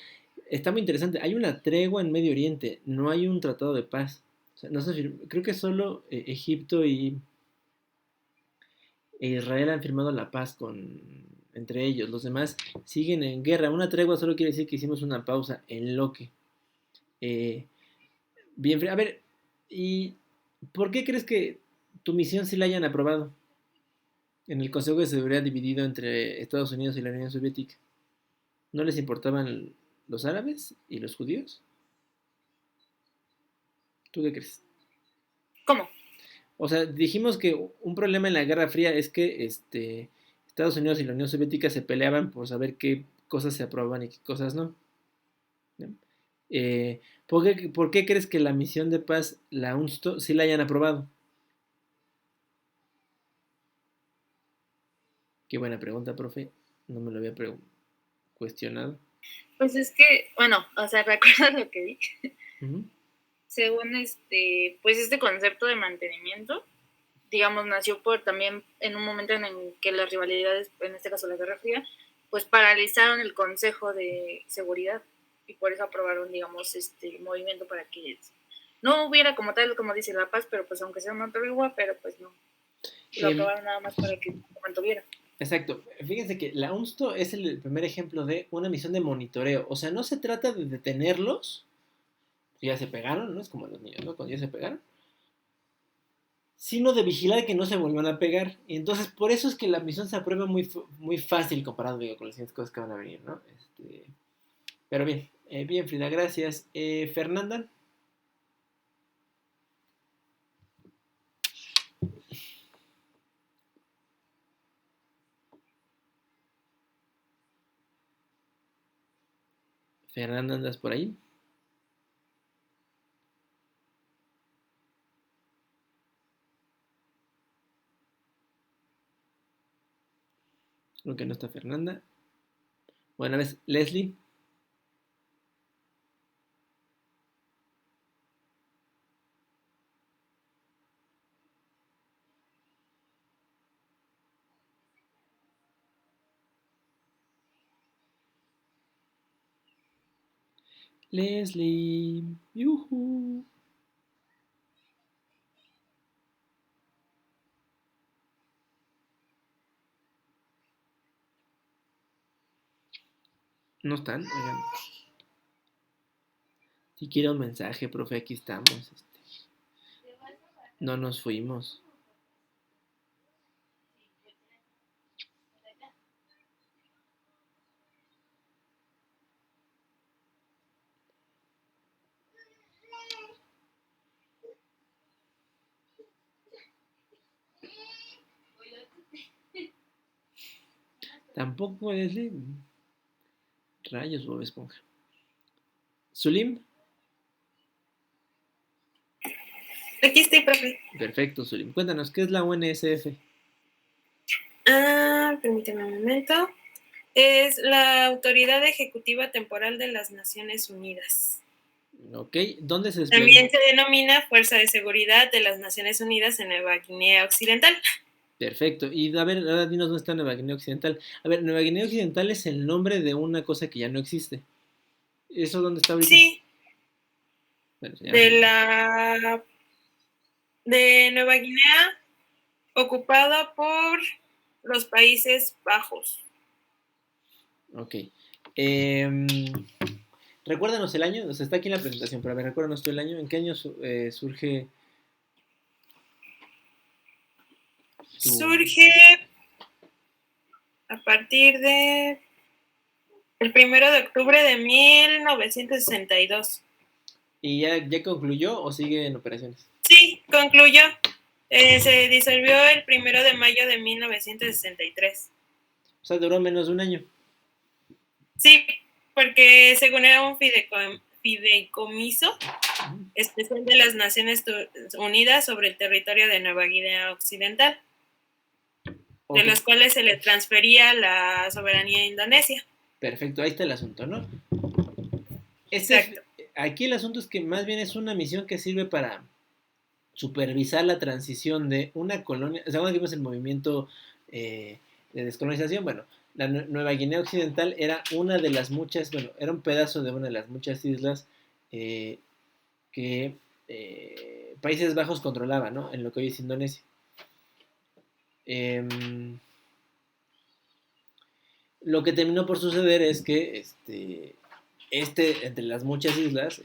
está muy interesante. Hay una tregua en Medio Oriente, no hay un tratado de paz. O sea, no creo que solo Egipto e Israel han firmado la paz entre ellos. Los demás siguen en guerra. Una tregua solo quiere decir que hicimos una pausa en lo que. Bien, a ver, ¿y por qué crees que tu misión sí la hayan aprobado en el Consejo de Seguridad dividido entre Estados Unidos y la Unión Soviética? ¿No les importaban los árabes y los judíos? ¿Tú qué crees? ¿Cómo? O sea, dijimos que un problema en la Guerra Fría es que Estados Unidos y la Unión Soviética se peleaban por saber qué cosas se aprobaban y qué cosas no. ¿No? ¿Por qué crees que la misión de paz, la UNSTO, sí la hayan aprobado? Qué buena pregunta, profe. No me lo había cuestionado. Pues es que, bueno, o sea, recuerda lo que dije. Uh-huh. Según pues este concepto de mantenimiento, digamos, nació también en un momento en el que las rivalidades, en este caso la Guerra Fría, pues paralizaron el Consejo de Seguridad y por eso aprobaron, digamos, este movimiento para que no hubiera como tal, como dice, la paz, pero pues aunque sea una tregua, pero pues no. Lo aprobaron nada más para que se mantuviera. Exacto. Fíjense que la UNSTO es el primer ejemplo de una misión de monitoreo. O sea, no se trata de detenerlos, ya se pegaron, ¿no? Es como los niños, ¿no? Cuando ya se pegaron, sino de vigilar que no se vuelvan a pegar. Y entonces, por eso es que la misión se aprueba muy fácil comparado, digo, con las siguientes cosas que van a venir, ¿no? Pero bien, bien, Frida, gracias. Fernanda. Fernanda, ¿andas por ahí? Creo que no está Fernanda. Bueno, a ver, Leslie. Leslie. Yuhu. No están, oigan. Si quiere un mensaje, profe, aquí estamos. No nos fuimos. Tampoco, Leslie. Rayos, Bob Esponja. Zulim. Aquí estoy, profe. Perfecto, Zulim. Cuéntanos, ¿qué es la UNSF? Permíteme un momento. Es la Autoridad Ejecutiva Temporal de las Naciones Unidas. Ok, ¿dónde se despliega? También se denomina Fuerza de Seguridad de las Naciones Unidas en Nueva Guinea Occidental. Perfecto. Y a ver, ahora dinos dónde está Nueva Guinea Occidental. A ver, Nueva Guinea Occidental es el nombre de una cosa que ya no existe. ¿Eso dónde está ahorita? Sí. Bueno, de Nueva Guinea, ocupada por los Países Bajos. Ok. Recuérdanos el año, o sea, está aquí en la presentación, pero a ver, recuérdanos tú el año. ¿En qué año surge? Surge a partir de el 1 de octubre de 1962. ¿Y ya concluyó o sigue en operaciones? Sí, concluyó. Se disolvió el 1 de mayo de 1963. O sea, duró menos de un año. Sí, porque según era un fideicomiso especial de las Naciones Unidas sobre el territorio de Nueva Guinea Occidental, Okay. de los cuales se le transfería la soberanía a Indonesia. Perfecto, ahí está el asunto, ¿no? Exacto. Aquí el asunto es que más bien es una misión que sirve para supervisar la transición de una colonia. ¿Se acuerdan que vimos el movimiento de descolonización? Bueno, la Nueva Guinea Occidental era una de las muchas, bueno, era un pedazo de una de las muchas islas que Países Bajos controlaba, ¿no? En lo que hoy es Indonesia. Lo que terminó por suceder es que entre las muchas islas,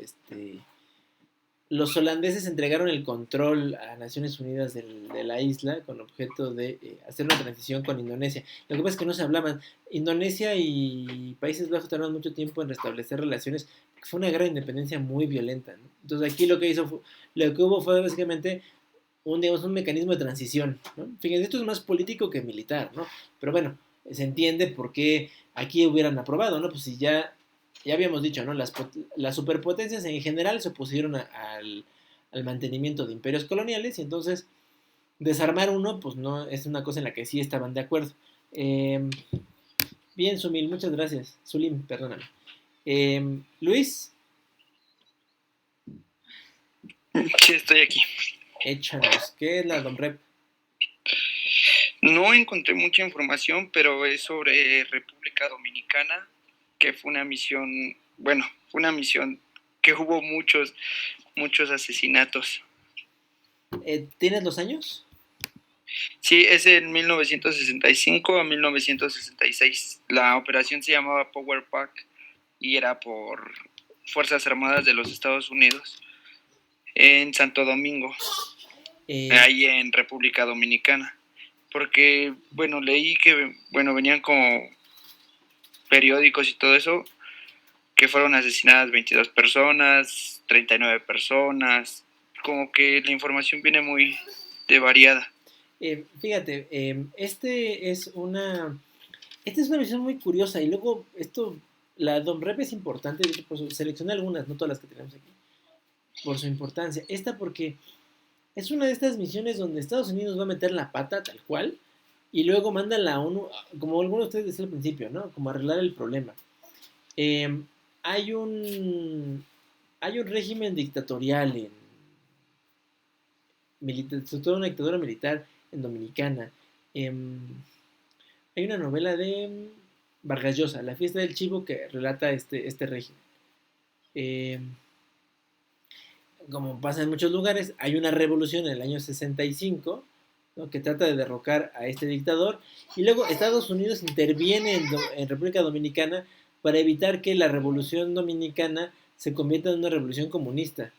los holandeses entregaron el control a Naciones Unidas de la isla con objeto de hacer una transición con Indonesia. Lo que pasa es que no se hablaban. Indonesia y Países Bajos tardaron mucho tiempo en restablecer relaciones. Fue una guerra de independencia muy violenta, ¿no? Entonces aquí lo que hubo fue básicamente un mecanismo de transición, ¿no? Fíjense, esto es más político que militar, ¿no? Pero bueno, se entiende por qué aquí hubieran aprobado, ¿no? Pues si ya habíamos dicho, ¿no? Las superpotencias en general se opusieron al mantenimiento de imperios coloniales y entonces desarmar uno, pues no es una cosa en la que sí estaban de acuerdo. Bien, Sumil, muchas gracias. Zulim, perdóname. Luis. Sí, estoy aquí. Échanos, ¿qué es la DOMREP? No encontré mucha información, pero es sobre República Dominicana, que fue una misión que hubo muchos asesinatos. ¿Tienes los años? Sí, es en 1965 a 1966. La operación se llamaba Power Pack y era por Fuerzas Armadas de los Estados Unidos en Santo Domingo, Eh, ahí en República Dominicana. Porque, bueno, leí que, bueno, venían como periódicos y todo eso, que fueron asesinadas 22 personas, 39 personas, como que la información viene muy de variada. fíjate, esta es una visión muy curiosa y luego la DOMREP es importante, de hecho, por seleccioné algunas, no todas las que tenemos aquí, por su importancia. Esta porque es una de estas misiones donde Estados Unidos va a meter la pata tal cual y luego manda a la ONU, como algunos de ustedes decían al principio, ¿no? Como arreglar el problema. Eh, hay un hay un régimen dictatorial sobre todo una dictadura militar en Dominicana. Em, Hay una novela de Vargas Llosa, La fiesta del chivo, que relata este régimen. Em, Como pasa en muchos lugares, hay una revolución en el año 65, ¿no? Que trata de derrocar a este dictador, y luego Estados Unidos interviene en República Dominicana para evitar que la revolución dominicana se convierta en una revolución comunista.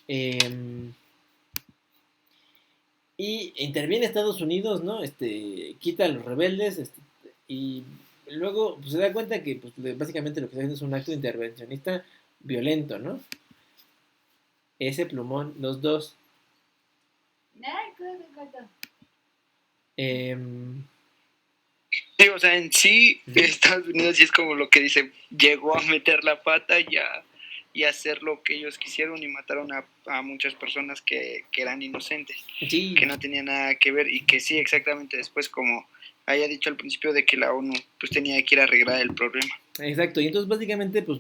Eh, y interviene Estados Unidos, ¿no? Quita a los rebeldes, y luego pues, se da cuenta que pues, básicamente lo que está haciendo es un acto intervencionista violento, ¿no? Ese plumón, los dos. Em, Sí, o sea, en sí, Estados Unidos sí es como lo que dice, llegó a meter la pata y a hacer lo que ellos quisieron y mataron a muchas personas que eran inocentes, sí, que no tenían nada que ver y que sí, exactamente después, como haya dicho al principio, de que la ONU pues tenía que ir a arreglar el problema. exacto. Y entonces básicamente pues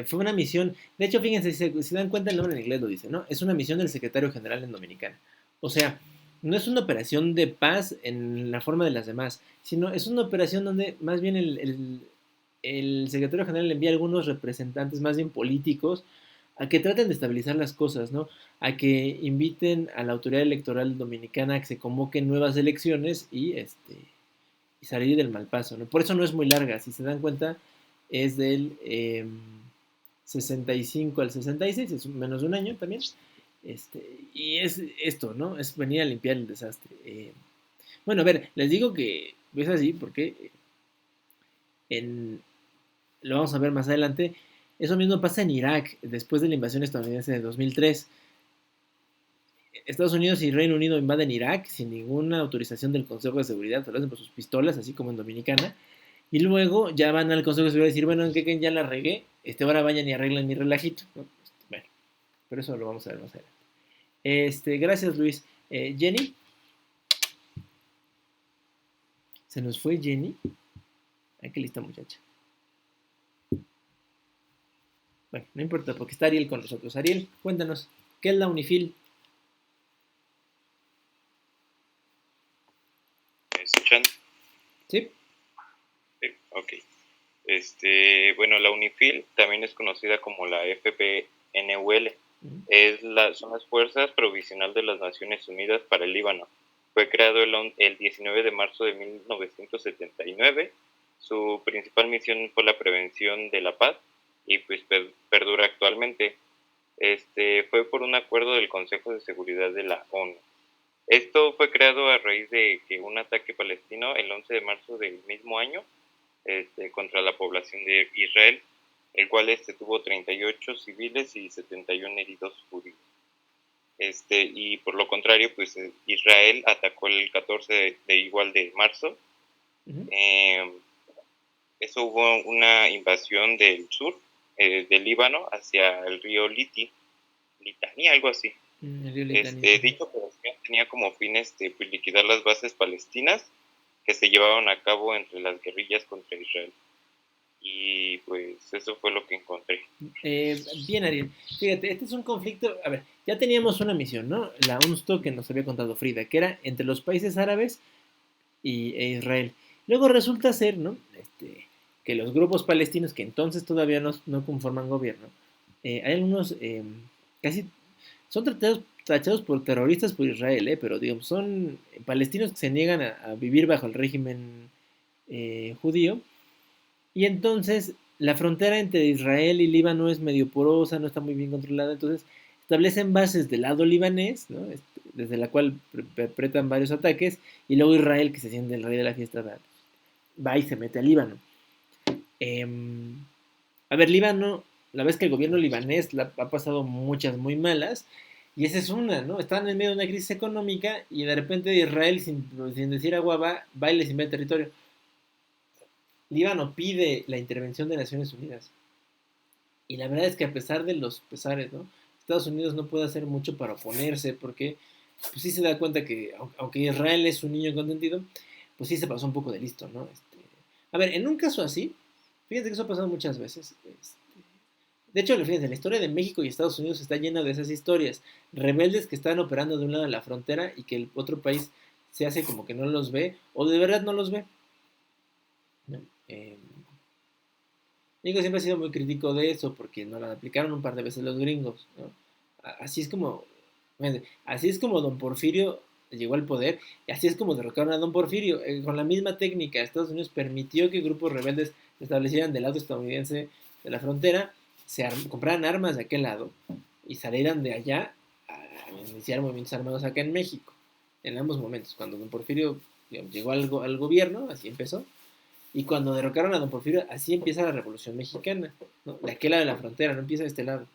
fue una misión. De hecho, fíjense, si se dan cuenta el nombre en inglés lo dice, ¿no? Es una misión del secretario general en Dominicana. O sea, no es una operación de paz en la forma de las demás, sino es una operación donde más bien el secretario general le envía a algunos representantes más bien políticos a que traten de estabilizar las cosas, ¿no? A que inviten a la autoridad electoral dominicana a que se convoquen nuevas elecciones y salir del mal paso, ¿no? Por eso no es muy larga, si se dan cuenta, es del 65 al 66, es menos de un año también. Y es esto, ¿no? Es venir a limpiar el desastre. Bueno, a ver, les digo que es así porque en, lo vamos a ver más adelante. Eso mismo pasa en Irak, después de la invasión estadounidense de 2003. Estados Unidos y Reino Unido invaden Irak sin ninguna autorización del Consejo de Seguridad, lo hacen por sus pistolas, así como en Dominicana. Y luego ya van al Consejo de Seguridad a decir, bueno, ¿en qué creen? Ya la regué. Ahora vayan y arreglen mi relajito, ¿no? Bueno, pero eso lo vamos a ver más adelante. Gracias, Luis. Jenny. ¿Se nos fue Jenny? Ay, qué lista muchacha. Bueno, no importa, porque está Ariel con nosotros. Ariel, cuéntanos, ¿qué es la UNIFIL? ¿Me escuchan? ¿Sí? Sí, ok. Bueno, la UNIFIL también es conocida como la FPNUL. Son las Fuerzas Provisional de las Naciones Unidas para el Líbano. Fue creado el 19 de marzo de 1979. Su principal misión fue la prevención de la paz y pues perdura actualmente. Fue por un acuerdo del Consejo de Seguridad de la ONU. Esto fue creado a raíz de que un ataque palestino el 11 de marzo del mismo año contra la población de Israel, el cual tuvo 38 civiles y 71 heridos judíos. Y por lo contrario, pues Israel atacó el 14 de marzo. Eso hubo una invasión del sur del Líbano hacia el río Litani, algo así. Dicha operación tenía como fin pues, liquidar las bases palestinas que se llevaban a cabo entre las guerrillas contra Israel. Y pues eso fue lo que encontré. Bien, Ariel. Fíjate, este es un conflicto. A ver, ya teníamos una misión, ¿no? La UNSTO que nos había contado Frida, que era entre los países árabes e Israel. Luego resulta ser, ¿no? Que los grupos palestinos, que entonces todavía no conforman gobierno, hay algunos casi son tachados por terroristas por Israel, pero digamos, son palestinos que se niegan a vivir bajo el régimen judío. Y entonces la frontera entre Israel y Líbano es medio porosa, no está muy bien controlada, entonces establecen bases del lado libanés, ¿no? Desde la cual perpetran varios ataques, y luego Israel, que se siente el rey de la fiesta, va y se mete a Líbano. A ver, Líbano, la vez que el gobierno libanés ha pasado muchas muy malas, y esa es una, ¿no? Están en medio de una crisis económica y de repente Israel, sin decir agua, va y les invade territorio. Líbano pide la intervención de Naciones Unidas. Y la verdad es que a pesar de los pesares, ¿no? Estados Unidos no puede hacer mucho para oponerse porque pues sí se da cuenta que aunque Israel es un niño consentido, pues sí se pasó un poco de listo, ¿no? A ver, en un caso así, fíjense que eso ha pasado muchas veces. De hecho, fíjense, la historia de México y Estados Unidos está llena de esas historias. Rebeldes que están operando de un lado de la frontera y que el otro país se hace como que no los ve o de verdad no los ve. ¿No? México siempre ha sido muy crítico de eso porque nos la aplicaron un par de veces los gringos, ¿no? Así es como, fíjense, así es como Don Porfirio llegó al poder y así es como derrocaron a Don Porfirio. Con la misma técnica, Estados Unidos permitió que grupos rebeldes se establecieran del lado estadounidense de la frontera, compraran armas de aquel lado y salieran de allá a iniciar movimientos armados acá en México. En ambos momentos, cuando Don Porfirio digamos, llegó al gobierno, así empezó, y cuando derrocaron a Don Porfirio, así empieza la Revolución Mexicana, ¿no? De aquel lado de la frontera, no empieza de este lado.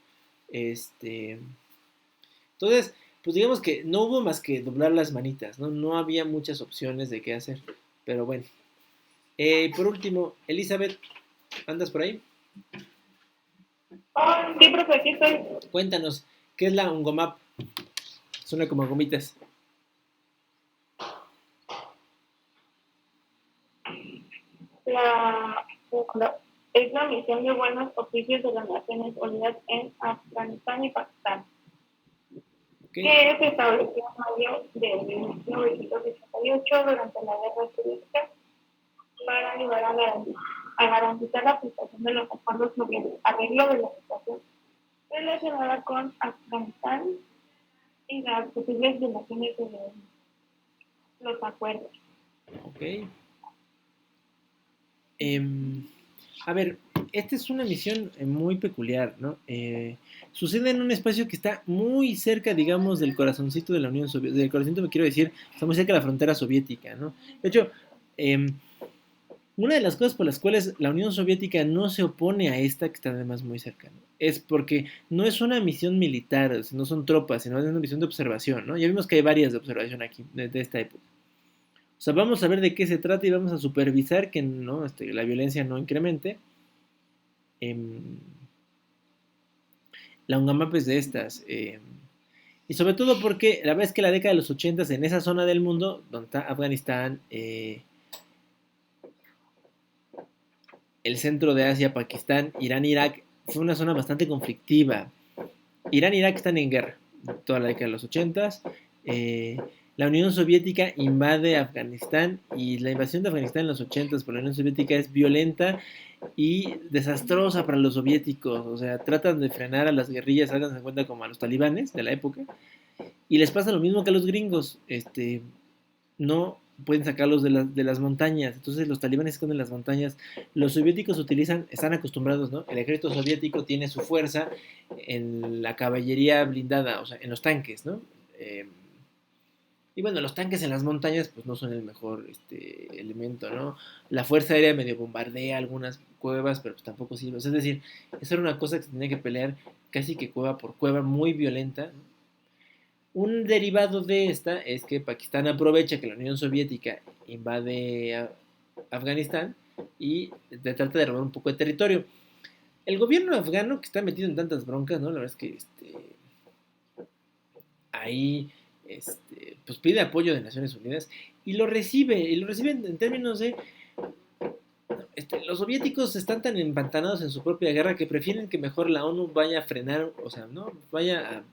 Entonces, pues digamos que no hubo más que doblar las manitas, ¿no? No había muchas opciones de qué hacer. Pero bueno. Por último, Elizabeth, ¿andas por ahí? Sí, profe, aquí estoy. Cuéntanos, ¿qué es la Ungomap? Suena como gomitas. La UCLA es la misión de buenos oficios de las Naciones Unidas en Afganistán y Pakistán, Okay. que se estableció en mayo de 1988 durante la Guerra Soviética para ayudar a garantizar la aplicación de los acuerdos sobre el arreglo de la situación relacionada con Afganistán y las posibles violaciones de los acuerdos. Ok. A ver, esta es una misión muy peculiar, ¿no? Sucede en un espacio que está muy cerca, digamos, del corazoncito de la Unión Soviética. Del corazoncito me quiero decir, está muy cerca de la frontera soviética, ¿no? De hecho, una de las cosas por las cuales la Unión Soviética no se opone a esta, que está además muy cerca, ¿no? Es porque no es una misión militar, no son tropas, sino es una misión de observación, ¿no? Ya vimos que hay varias de observación aquí, de esta época. O sea, vamos a ver de qué se trata y vamos a supervisar que no, la violencia no incremente. La UNGAMAP es de estas. Y sobre todo porque la verdad es que la década de los 80 en esa zona del mundo, donde está Afganistán, el centro de Asia, Pakistán, Irán, Irak, fue una zona bastante conflictiva. Irán y Irak están en guerra toda la década de los 80. La Unión Soviética invade Afganistán y la invasión de Afganistán en los 80 por la Unión Soviética es violenta y desastrosa para los soviéticos. O sea, tratan de frenar a las guerrillas, háganse en cuenta como a los talibanes de la época. Y les pasa lo mismo que a los gringos. No pueden sacarlos de las montañas. Entonces los talibanes se esconden en las montañas. Los soviéticos están acostumbrados, ¿no? El ejército soviético tiene su fuerza en la caballería blindada, o sea, en los tanques, ¿no? Y bueno, los tanques en las montañas pues no son el mejor elemento, ¿no? La Fuerza Aérea medio bombardea algunas cuevas, pero pues tampoco sirve. O sea, es decir, eso era una cosa que se tenía que pelear casi que cueva por cueva, muy violenta, ¿no? Un derivado de esta es que Pakistán aprovecha que la Unión Soviética invade Afganistán y trata de robar un poco de territorio. El gobierno afgano, que está metido en tantas broncas, ¿no? La verdad es que ahí pues pide apoyo de Naciones Unidas y lo recibe en términos de los soviéticos están tan empantanados en su propia guerra que prefieren que mejor la ONU vaya a frenar, o sea, no vaya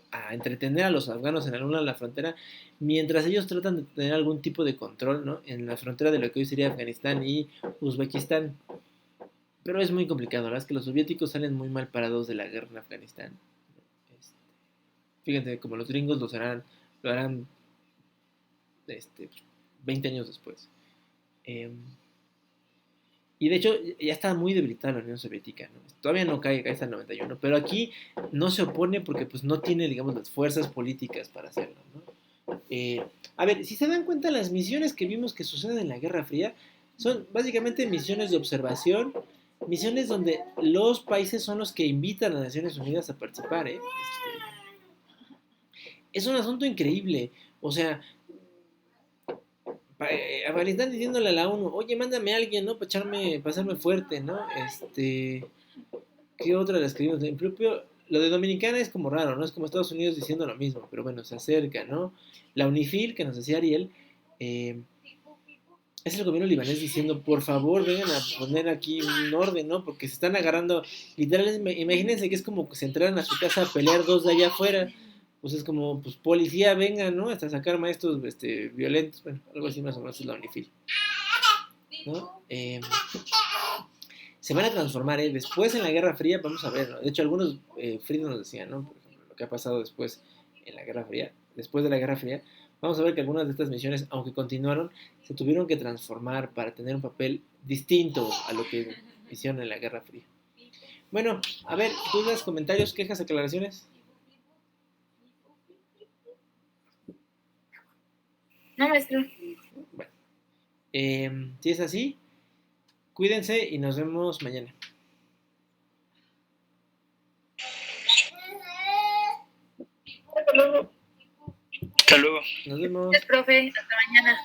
a entretener a los afganos en alguna de la frontera mientras ellos tratan de tener algún tipo de control, ¿no? En la frontera de lo que hoy sería Afganistán y Uzbekistán. Pero es muy complicado, la verdad es que los soviéticos salen muy mal parados de la guerra en Afganistán. Fíjense, como los gringos lo harán 20 años después. Y de hecho ya está muy debilitada la Unión Soviética, ¿no? Todavía no cae hasta el 91, pero aquí no se opone porque pues no tiene, digamos, las fuerzas políticas para hacerlo, ¿no? A ver, si se dan cuenta, las misiones que vimos que suceden en la Guerra Fría son básicamente misiones de observación, misiones donde los países son los que invitan a las Naciones Unidas a participar, ¿eh? Es un asunto increíble, o sea, están diciéndole a la ONU, oye, mándame a alguien, ¿no? Para hacerme fuerte, ¿no? ¿Qué otra la escribimos? En propio, lo de Dominicana es como raro, ¿no? Es como Estados Unidos diciendo lo mismo, pero bueno, se acerca, ¿no? La UNIFIL, que nos decía Ariel, es el gobierno libanés diciendo, por favor, vengan a poner aquí un orden, ¿no? Porque se están agarrando, literalmente, imagínense que es como que se entraran a su casa a pelear dos de allá afuera, pues es como, pues policía, vengan, ¿no? Hasta sacar maestros violentos, bueno, algo así más o menos es la UNIFIL, ¿no? Se van a transformar, ¿eh? Después en la Guerra Fría, vamos a ver, ¿no? De hecho, algunos Friedman nos decían, ¿no? Por ejemplo, lo que ha pasado después en la Guerra Fría, después de la Guerra Fría, vamos a ver que algunas de estas misiones, aunque continuaron, se tuvieron que transformar para tener un papel distinto a lo que hicieron en la Guerra Fría. Bueno, a ver, dudas, comentarios, quejas, aclaraciones. No, maestro. Bueno, si es así, cuídense y nos vemos mañana. Hasta luego. Hasta luego. Nos vemos. Gracias, profe. Hasta mañana.